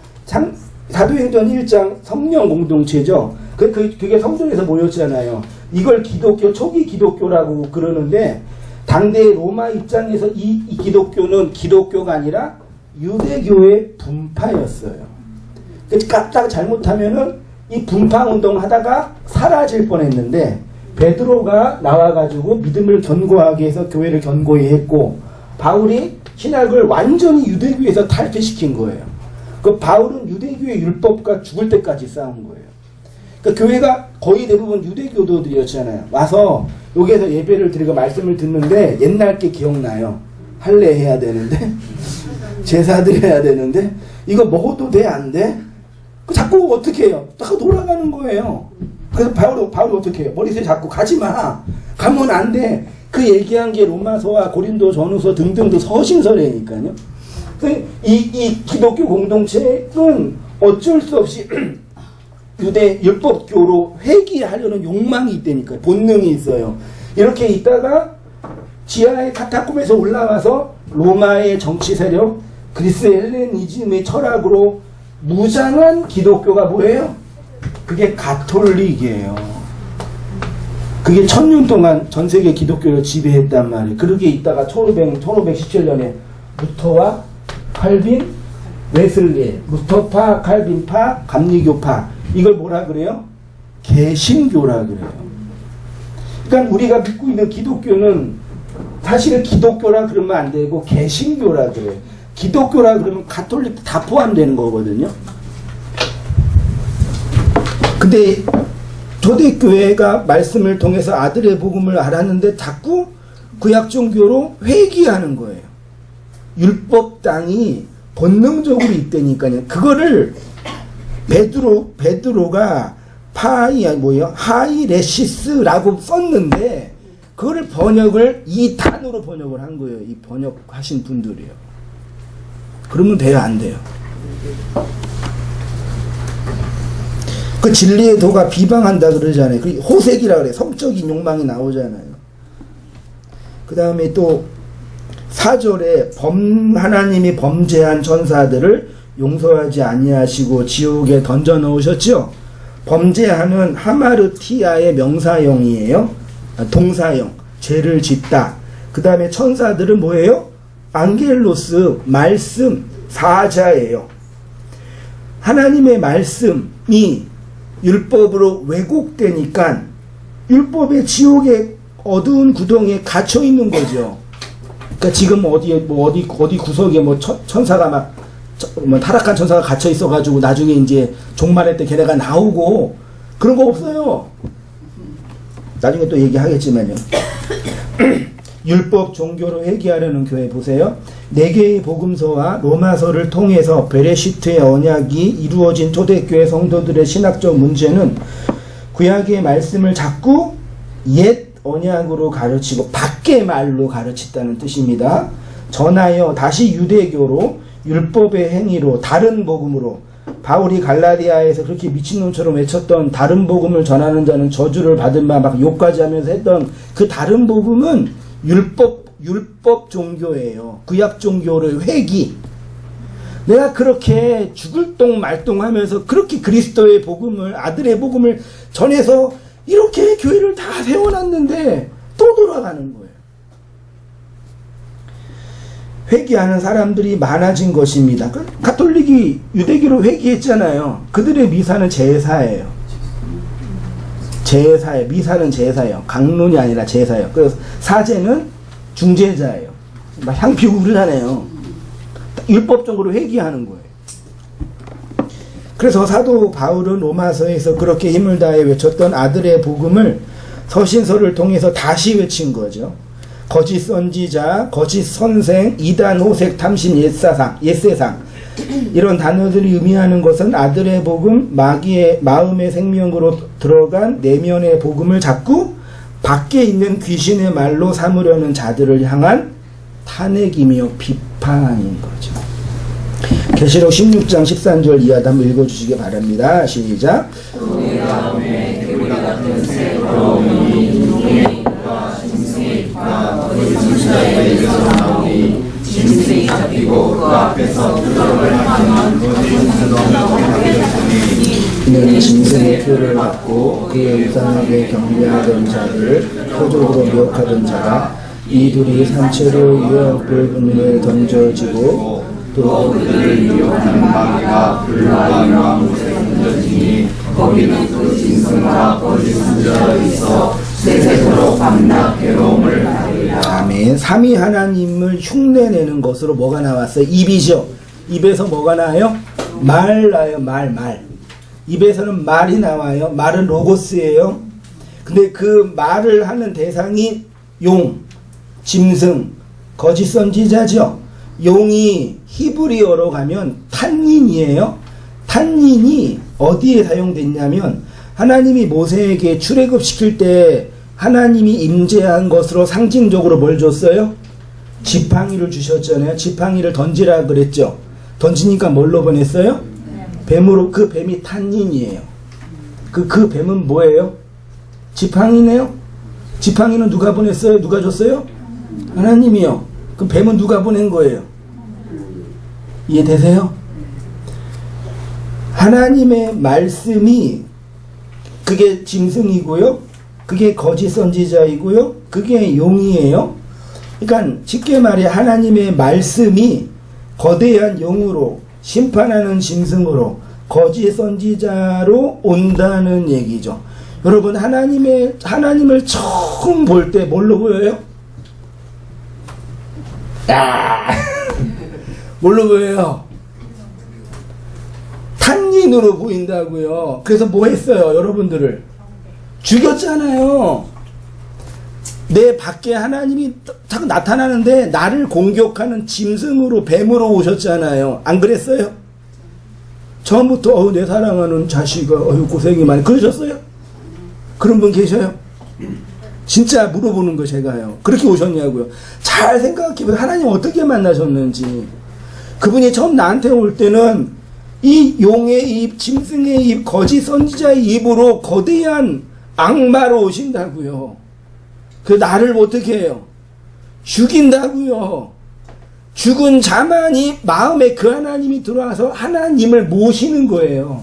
사도행전 1장 성령 공동체죠. 그게 성전에서 모였잖아요. 이걸 초기 기독교라고 그러는데 당대의 로마 입장에서 이 기독교는 기독교가 아니라 유대교의 분파였어요. 까딱 잘못하면은 이 분파 운동 하다가 사라질 뻔했는데 베드로가 나와가지고 믿음을 견고하게 해서 교회를 견고히 했고 바울이 신학을 완전히 유대교에서 탈퇴시킨 거예요. 그 바울은 유대교의 율법과 죽을 때까지 싸운 거예요. 그러니까 교회가 거의 대부분 유대교도들이었잖아요. 와서 여기에서 예배를 드리고 말씀을 듣는데 옛날 게 기억나요. 할례 해야 되는데 제사 드려야 되는데 이거 먹어도 돼? 안 돼? 자꾸 어떻게 해요? 딱 돌아가는 거예요. 그래서 바울이 어떻게 해요? 머리에 자꾸 가지마. 가면 안 돼. 그 얘기한 게 로마서와 고린도 전후서 등등도 서신서래니까요. 이 기독교 공동체는 어쩔 수 없이 유대 율법교로 회귀하려는 욕망이 있다니까요. 본능이 있어요. 이렇게 있다가 지하의 카타콤에서 올라와서 로마의 정치 세력, 그리스 헬레니즘의 철학으로 무장한 기독교가 뭐예요? 그게 가톨릭이에요. 그게 1000년 동안 전 세계 기독교를 지배했단 말이에요. 그러게 있다가 1517년에 루터와 칼빈, 웨슬리, 루터파, 칼빈파, 감리교파. 이걸 뭐라 그래요? 개신교라 그래요. 그러니까 우리가 믿고 있는 기독교는 사실은 기독교라 그러면 안 되고 개신교라 그래요. 기독교라 그러면 가톨릭 다 포함되는 거거든요. 근데 초대교회가 말씀을 통해서 아들의 복음을 알았는데 자꾸 구약종교로 회귀하는 거예요. 율법 땅이 본능적으로 있다니까요. 그거를 베드로가 하이레시스라고 썼는데 그거를 번역을 이 단어로 번역을 한 거예요. 이 번역하신 분들이요. 그러면 돼요, 안 돼요? 그 진리의 도가 비방한다 그러잖아요. 그 호색이라 그래. 성적인 욕망이 나오잖아요. 그 다음에 또 4절에 하나님이 범죄한 천사들을 용서하지 아니하시고 지옥에 던져 넣으셨죠. 범죄하는 하마르티아의 명사형이에요. 동사형. 죄를 짓다. 그 다음에 천사들은 뭐예요? 앙겔로스, 말씀, 사자예요. 하나님의 말씀이 율법으로 왜곡되니까 율법의 지옥의 어두운 구덩이에 갇혀 있는 거죠. 그러니까 지금 어디 구석에 천사가 막 타락한 천사가 갇혀 있어가지고 나중에 이제 종말할 때 걔네가 나오고 그런 거 없어요. 나중에 또 얘기하겠지만요. 율법 종교로 회귀하려는 교회 보세요. 4개의 복음서와 로마서를 통해서 베레시트의 언약이 이루어진 초대교회 성도들의 신학적 문제는 구약의 말씀을 자꾸 옛 언약으로 가르치고 밖의 말로 가르쳤다는 뜻입니다. 전하여 다시 유대교로 율법의 행위로 다른 복음으로 바울이 갈라디아에서 그렇게 미친놈처럼 외쳤던 다른 복음을 전하는 자는 저주를 받은 바 막 욕까지 하면서 했던 그 다른 복음은 율법 종교예요. 구약 종교를 회귀. 내가 그렇게 죽을 똥 말똥 하면서 그렇게 그리스도의 복음을 아들의 복음을 전해서 이렇게 교회를 다 세워놨는데 또 돌아가는 거예요. 회귀하는 사람들이 많아진 것입니다. 가톨릭이 유대교로 회귀했잖아요. 그들의 미사는 제사예요. 제사예요. 미사는 제사예요. 강론이 아니라 제사예요. 그래서 사제는 중재자예요. 막 향 피우고 그러잖아요. 율법적으로 회귀하는 거예요. 그래서 사도 바울은 로마서에서 그렇게 힘을 다해 외쳤던 아들의 복음을 서신서를 통해서 다시 외친 거죠. 거짓 선지자, 거짓 선생, 이단, 호색, 탐심, 옛세상 이런 단어들이 의미하는 것은 아들의 복음, 마귀의 마음의 생명으로 들어간 내면의 복음을 자꾸 밖에 있는 귀신의 말로 삼으려는 자들을 향한 탄핵이며 비판인 거죠. 계시록 16장 13절 이하도 한번 읽어주시기 바랍니다. 시작. 짐승이 잡히고 그 앞에서 표를 받는 이는 짐승의 표를 받고 그의 우상에게 경배하던 자들을 표적으로 미혹하던 자가 이들이 산채로 유황불 분에 던져지고 또 그들을 미혹하는 마귀가 불과 유황불에 던져지니 거기는 그 짐승과 거짓 선지자가 있어 세세토록 밤낮 괴로움을 받으리라. 아멘. 삼위 하나님을 흉내내는 것으로 뭐가 나왔어요? 입이죠. 입에서 뭐가 나와요? 말 나요. 말. 입에서는 말이 나와요. 말은 로고스예요. 근데 그 말을 하는 대상이 용, 짐승, 거짓 선지자죠. 용이 히브리어로 가면 탄닌이에요. 탄닌이 어디에 사용됐냐면 하나님이 모세에게 출애굽시킬 때 하나님이 임재한 것으로 상징적으로 뭘 줬어요? 지팡이를 주셨잖아요. 지팡이를 던지라 그랬죠. 던지니까 뭘로 보냈어요? 뱀으로. 그 뱀이 탄닌이에요. 그 뱀은 뭐예요? 지팡이네요. 지팡이는 누가 보냈어요? 누가 줬어요? 하나님이요. 그 뱀은 누가 보낸 거예요? 이해되세요? 하나님의 말씀이 그게 짐승이고요. 그게 거짓 선지자이고요. 그게 용이에요. 그러니까 쉽게 말해 하나님의 말씀이 거대한 영으로 심판하는 짐승으로 거짓 선지자로 온다는 얘기죠. 여러분 하나님을 처음 볼 때 뭘로 보여요? 뭘로 보여요? 탄닌으로 보인다고요. 그래서 뭐 했어요? 여러분들을 죽였잖아요. 내 밖에 하나님이 자꾸 나타나는데 나를 공격하는 짐승으로 뱀으로 오셨잖아요. 안 그랬어요? 처음부터 내 사랑하는 자식아 고생이 많이 그러셨어요? 그런 분 계셔요? 진짜 물어보는 거 제가요. 그렇게 오셨냐고요. 잘 생각해보세요. 하나님 어떻게 만나셨는지. 그분이 처음 나한테 올 때는 이 용의 입, 짐승의 입, 거짓 선지자의 입으로 거대한 악마로 오신다고요. 그 나를 어떻게 해요? 죽인다고요. 죽은 자만이 마음에 그 하나님이 들어와서 하나님을 모시는 거예요.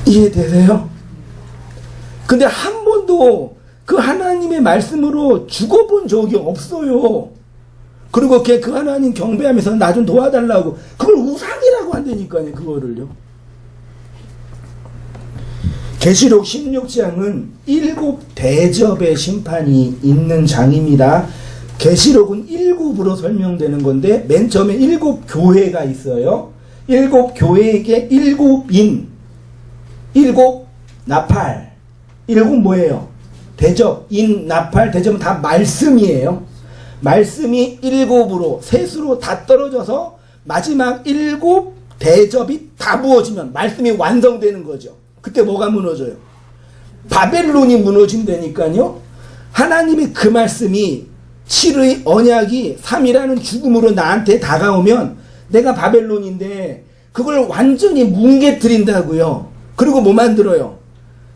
이해되세요? 근데 한 번도 그 하나님의 말씀으로 죽어본 적이 없어요. 그리고 그 하나님 경배하면서 나 좀 도와달라고 그걸 우상이라고 한다니까요. 그거를요. 계시록 16장은 7 대접의 심판이 있는 장입니다. 계시록은 7으로 설명되는 건데 맨 처음에 7 교회가 있어요. 7 교회에게 7인 7 나팔 7 뭐예요? 대접, 인, 나팔, 대접은 다 말씀이에요. 말씀이 7으로 셋으로 다 떨어져서 마지막 7 대접이 다 부어지면 말씀이 완성되는 거죠. 그때 뭐가 무너져요? 바벨론이 무너진다니까요. 하나님의 그 말씀이 7의 언약이 3이라는 죽음으로 나한테 다가오면 내가 바벨론인데 그걸 완전히 뭉개뜨린다고요. 그리고 뭐 만들어요?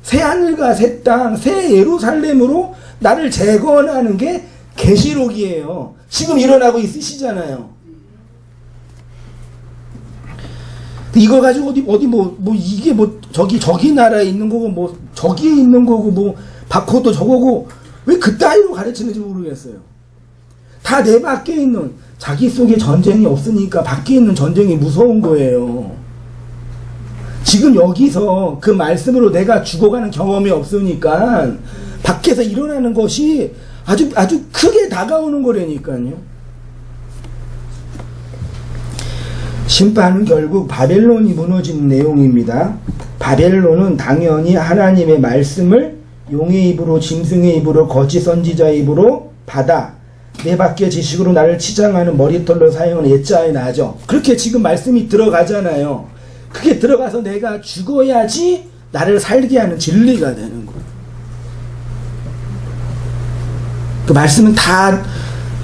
새 하늘과 새 땅, 새 예루살렘으로 나를 재건하는 게 계시록이에요. 지금 일어나고 있으시잖아요. 이거 가지고 이게 저기 나라에 있는 거고 저기에 있는 거고 바코도 저거고 왜 그따위로 가르치는지 모르겠어요. 다 내 밖에 있는 자기 속에 전쟁이 없으니까 밖에 있는 전쟁이 무서운 거예요. 지금 여기서 그 말씀으로 내가 죽어가는 경험이 없으니까 밖에서 일어나는 것이 아주 크게 다가오는 거라니까요. 심판은 결국 바벨론이 무너지는 내용입니다. 바벨론은 당연히 하나님의 말씀을 용의 입으로 짐승의 입으로 거짓 선지자의 입으로 받아 내 밖의 지식으로 나를 치장하는 머리털로 사용하는 예자에 나죠. 그렇게 지금 말씀이 들어가잖아요. 그게 들어가서 내가 죽어야지 나를 살게 하는 진리가 되는 거예요. 그 말씀은 다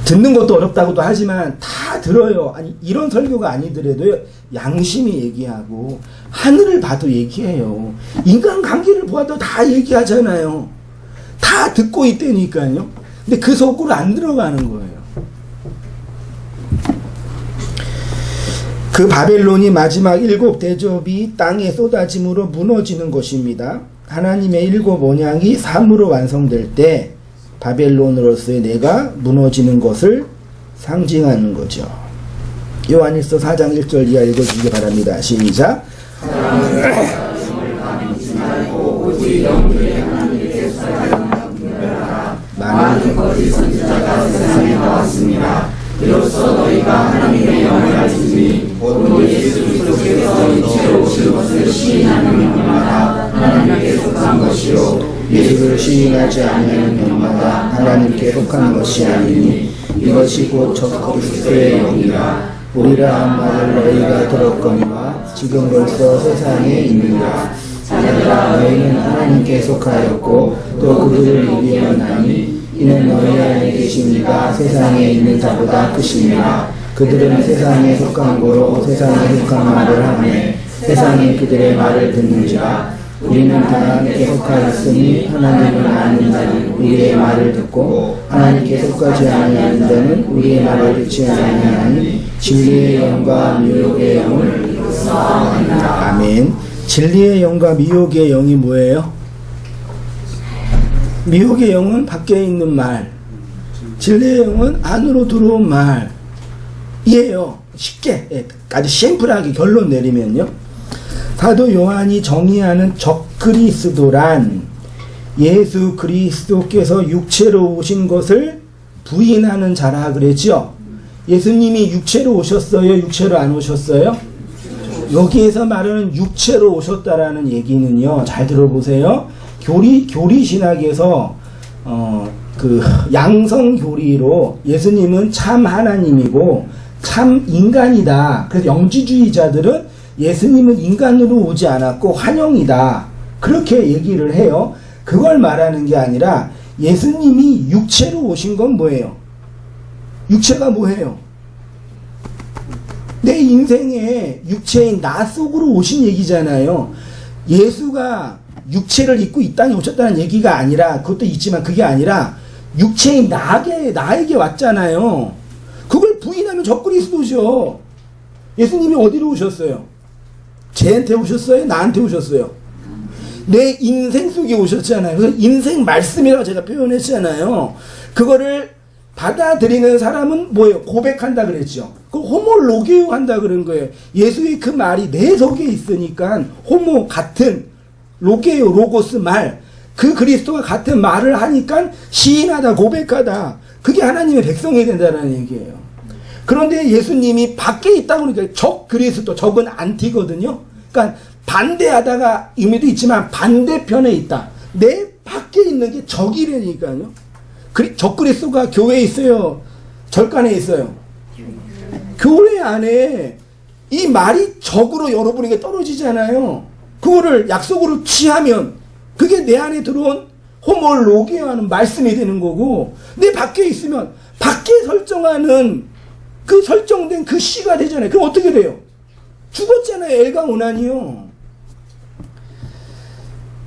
듣는 것도 어렵다고도 하지만 다 들어요. 아니 이런 설교가 아니더라도 양심이 얘기하고 하늘을 봐도 얘기해요. 인간관계를 보아도 다 얘기하잖아요. 다 듣고 있다니까요. 근데 그 속으로 안 들어가는 거예요. 그 바벨론이 마지막 7 대접이 땅에 쏟아짐으로 무너지는 것입니다. 하나님의 7 언약이 3으로 완성될 때 바벨론으로서의 내가 무너지는 것을 상징하는 거죠. 요한일서 4장 1절 이하 읽어주시기 바랍니다. 시작. 많은 거짓 선지자가 세상에 나왔습니다. 이로써 너희가 하나님의 영을 가지니 곧 예수 그리스도께서 이치에 오실 것을 시인하는 영마다 하나님께 속한 것이요 예수를 시인하지 아니하는 영마다 하나님께 속한 것이 아니니 이것이 곧 적그리스도의 영이라. 우리라 한 말을 너희가 들었거니와 지금 벌써 세상에 있느니라. 자녀들아 너희는 하나님께 속하였고 또 그들을 이기었나니 이는 너희 안에 계신 이가 세상에 있는 자보다 크심이라. 그들은 세상에 속한 고로 세상에 속한 말을 하매 세상이 그들의 말을 듣는지라. 우리는 다 하나님께 속하였으니 하나님을 아는 자는 우리의 말을 듣고 하나님께 속하지 아니하는 자는 우리의 말을 듣지 아니하니 진리의 영과 미혹의 영을 이루소이다. 아멘. 진리의 영과 미혹의 영이 뭐예요? 미혹의 영은 밖에 있는 말, 진리의 영은 안으로 들어온 말이에요. 쉽게, 아주 심플하게 결론 내리면요. 사도 요한이 정의하는 적그리스도란 예수 그리스도께서 육체로 오신 것을 부인하는 자라 그랬죠. 예수님이 육체로 오셨어요? 육체로 안 오셨어요? 여기에서 말하는 육체로 오셨다라는 얘기는요, 잘 들어보세요. 교리 신학에서 그 양성 교리로 예수님은 참 하나님이고 참 인간이다. 그래서 영지주의자들은 예수님은 인간으로 오지 않았고 환영이다. 그렇게 얘기를 해요. 그걸 말하는 게 아니라 예수님이 육체로 오신 건 뭐예요? 육체가 뭐예요? 내 인생에 육체인 나 속으로 오신 얘기잖아요. 예수가 육체를 입고 이 땅에 오셨다는 얘기가 아니라, 그것도 있지만 그게 아니라 육체인 나에게 왔잖아요. 그걸 부인하면 적그리스도죠. 예수님이 어디로 오셨어요? 쟤한테 오셨어요? 나한테 오셨어요? 내 인생 속에 오셨잖아요. 그래서 인생 말씀이라고 제가 표현했잖아요. 그거를 받아들이는 사람은 뭐예요? 고백한다 그랬죠. 그 호모로게오 한다 그런 거예요. 예수의 그 말이 내 속에 있으니까 호모 같은 로게오 로고스 말, 그 그리스도가 같은 말을 하니까 시인하다 고백하다, 그게 하나님의 백성이 된다는 얘기예요. 그런데 예수님이 밖에 있다 보니까 적 그리스도, 적은 안티거든요. 그러니까 반대하다가 의미도 있지만 반대편에 있다. 내 밖에 있는 게 적이라니까요. 적 그리스도가 교회에 있어요? 절간에 있어요? 교회 안에 이 말이 적으로 여러분에게 떨어지잖아요. 그거를 약속으로 취하면 그게 내 안에 들어온 호몰로게하는 말씀이 되는 거고, 내 밖에 있으면 밖에 설정하는 그 설정된 그 시가 되잖아요. 그럼 어떻게 돼요? 죽었잖아요. 엘가오난이요.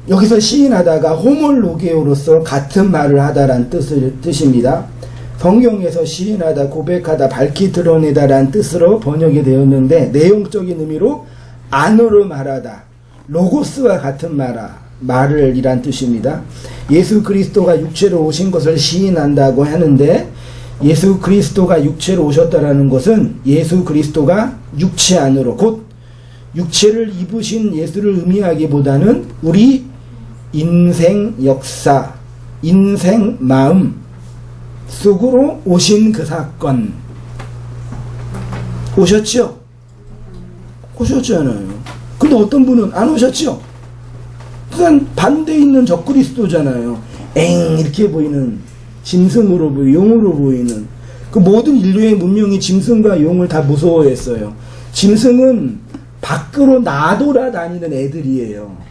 여기서 시인하다가 호몰로게오로서 같은 말을 하다란 뜻입니다. 성경에서 시인하다, 고백하다, 밝히 드러내다란 뜻으로 번역이 되었는데, 내용적인 의미로 안으로 말하다, 로고스와 같은 말을 이란 뜻입니다. 예수 그리스도가 육체로 오신 것을 시인한다고 하는데, 예수 그리스도가 육체로 오셨다라는 것은 예수 그리스도가 육체 안으로, 곧 육체를 입으신 예수를 의미하기보다는 우리 인생 역사, 인생 마음 속으로 오신 그 사건. 오셨죠? 오셨잖아요. 근데 어떤 분은 안 오셨죠? 그건 반대에 있는 적그리스도잖아요. 이렇게 보이는, 짐승으로 용으로 보이는. 그 모든 인류의 문명이 짐승과 용을 다 무서워했어요. 짐승은 밖으로 나돌아다니는 애들이에요.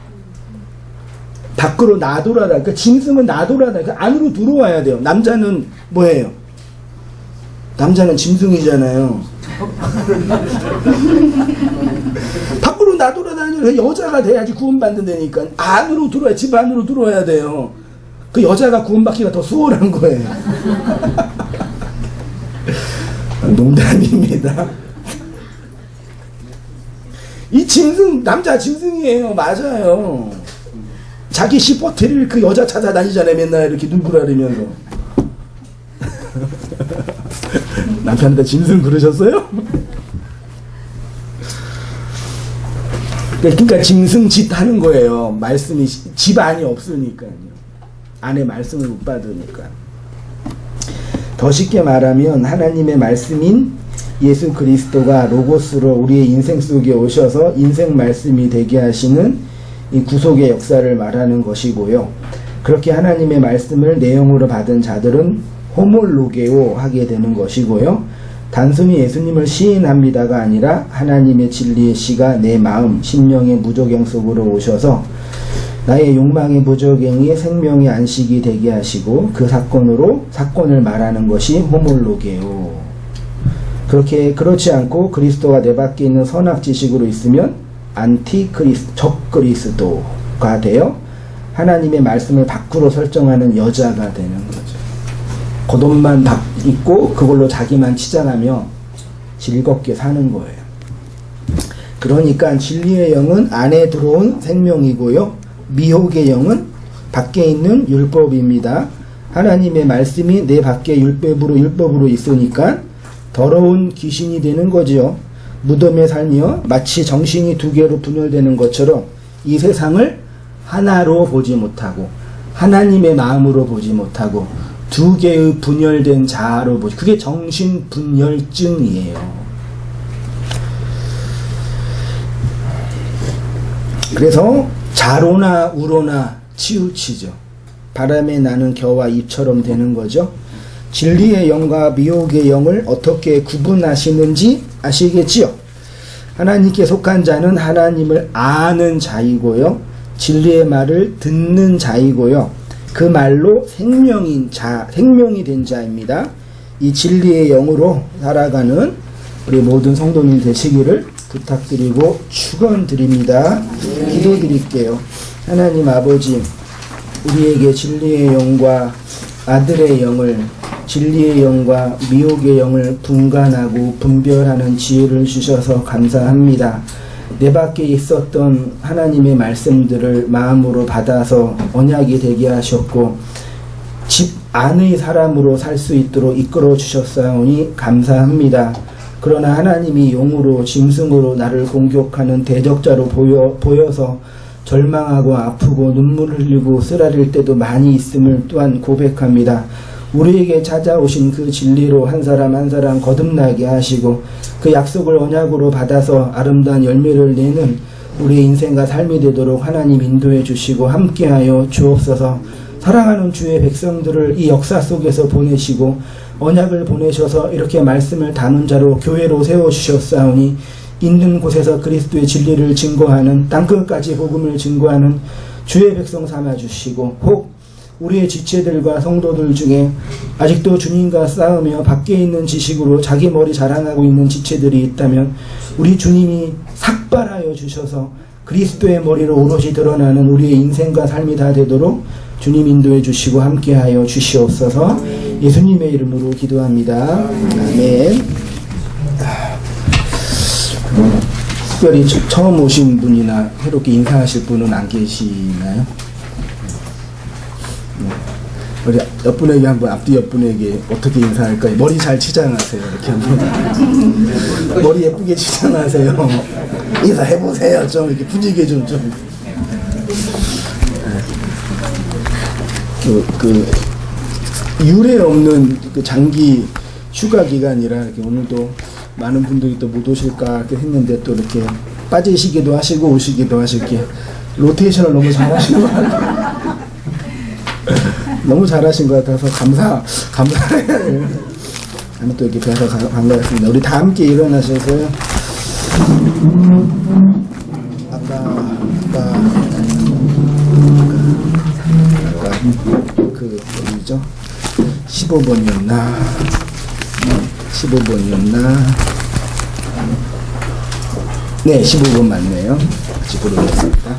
밖으로 나돌아다니는, 그러니까 짐승은 나돌아다니는, 그러니까 안으로 들어와야 돼요. 남자는 뭐예요? 남자는 짐승이잖아요. 밖으로 나돌아다니는 여자가 돼야지 구원받는다니까. 안으로 들어와야, 집 안으로 들어와야 돼요. 그 여자가 구원받기가 더 수월한 거예요. 농담입니다. 이 짐승, 남자 짐승이에요. 맞아요. 자기 시퍼트를 그 여자 찾아다니잖아요. 맨날 이렇게 눈구라리면서. 남편한테 짐승 그러셨어요? 그러니까 짐승 짓 하는 거예요. 말씀이, 집 안이 없으니까요. 안에 말씀을 못 받으니까. 더 쉽게 말하면 하나님의 말씀인 예수 그리스도가 로고스로 우리의 인생 속에 오셔서 인생 말씀이 되게 하시는 이 구속의 역사를 말하는 것이고요. 그렇게 하나님의 말씀을 내용으로 받은 자들은 호몰로게오 하게 되는 것이고요. 단순히 예수님을 시인합니다가 아니라 하나님의 진리의 시가 내 마음, 심령의 무저갱 속으로 오셔서 나의 욕망의 무저갱이 생명의 안식이 되게 하시고 그 사건을 말하는 것이 호몰로게오. 그렇지 않고 그리스도가 내 밖에 있는 선악 지식으로 있으면 적그리스도가 되어 하나님의 말씀을 밖으로 설정하는 여자가 되는 거죠. 겉옷만 입고 그걸로 자기만 치장하며 즐겁게 사는 거예요. 그러니까 진리의 영은 안에 들어온 생명이고요. 미혹의 영은 밖에 있는 율법입니다. 하나님의 말씀이 내 밖에 율법으로 있으니까 더러운 귀신이 되는 거지요. 무덤에 살며 마치 정신이 두 개로 분열되는 것처럼 이 세상을 하나로 보지 못하고 하나님의 마음으로 보지 못하고 두 개의 분열된 자아로 보지. 그게 정신분열증이에요. 그래서 자로나 우로나 치우치죠. 바람에 나는 겨와 잎처럼 되는 거죠. 진리의 영과 미혹의 영을 어떻게 구분하시는지 아시겠지요? 하나님께 속한 자는 하나님을 아는 자이고요. 진리의 말을 듣는 자이고요. 그 말로 생명이 된 자입니다. 이 진리의 영으로 살아가는 우리 모든 성도님 되시기를 부탁드리고 축원드립니다. 기도드릴게요. 하나님 아버지, 우리에게 진리의 영과 아들의 영을, 진리의 영과 미혹의 영을 분간하고 분별하는 지혜를 주셔서 감사합니다. 내 밖에 있었던 하나님의 말씀들을 마음으로 받아서 언약이 되게 하셨고 집 안의 사람으로 살 수 있도록 이끌어 주셨사오니 감사합니다. 그러나 하나님이 용으로 짐승으로 나를 공격하는 대적자로 보여서 절망하고 아프고 눈물을 흘리고 쓰라릴 때도 많이 있음을 또한 고백합니다. 우리에게 찾아오신 그 진리로 한 사람 한 사람 거듭나게 하시고 그 약속을 언약으로 받아서 아름다운 열매를 내는 우리의 인생과 삶이 되도록 하나님 인도해 주시고 함께하여 주옵소서. 사랑하는 주의 백성들을 이 역사 속에서 보내시고 언약을 보내셔서 이렇게 말씀을 다룬 자로 교회로 세워주셨사오니 있는 곳에서 그리스도의 진리를 증거하는 땅끝까지 복음을 증거하는 주의 백성 삼아주시고 혹 우리의 지체들과 성도들 중에 아직도 주님과 싸우며 밖에 있는 지식으로 자기 머리 자랑하고 있는 지체들이 있다면 우리 주님이 삭발하여 주셔서 그리스도의 머리로 오롯이 드러나는 우리의 인생과 삶이 다 되도록 주님 인도해 주시고 함께하여 주시옵소서. 예수님의 이름으로 기도합니다. 아멘. 특별히 처음 오신 분이나 새롭게 인사하실 분은 안 계시나요? 우리 옆분에게 한번 앞뒤 옆분에게 어떻게 인사할까요? 머리 잘 치장하세요. 이렇게 한번 머리 예쁘게 치장하세요. 인사해보세요. 좀 이렇게 분위기 좀 유례 없는 그 장기 휴가 기간이라 이렇게 오늘도 많은 분들이 또 못 오실까 이렇게 했는데 또 이렇게 빠지시기도 하시고 오시기도 하실게 로테이션을 너무 잘하신 것 같아요. 너무 잘하신 것 같아서 감사해요. 또 이렇게 뵈서 반가웠습니다. 우리 다 함께 일어나셔서요. 아까 그 어디죠? 15번이었나? 네, 15번 맞네요. 같이 부르겠습니다.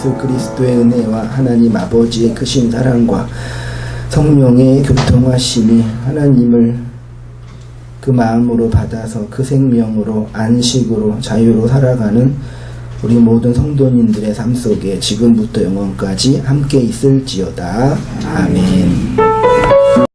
예수 그리스도의 은혜와 하나님 아버지의 크신 사랑과 성령의 교통하심이 하나님을 그 마음으로 받아서 그 생명으로 안식으로 자유로 살아가는 우리 모든 성도님들의 삶 속에 지금부터 영원까지 함께 있을지어다. 아멘.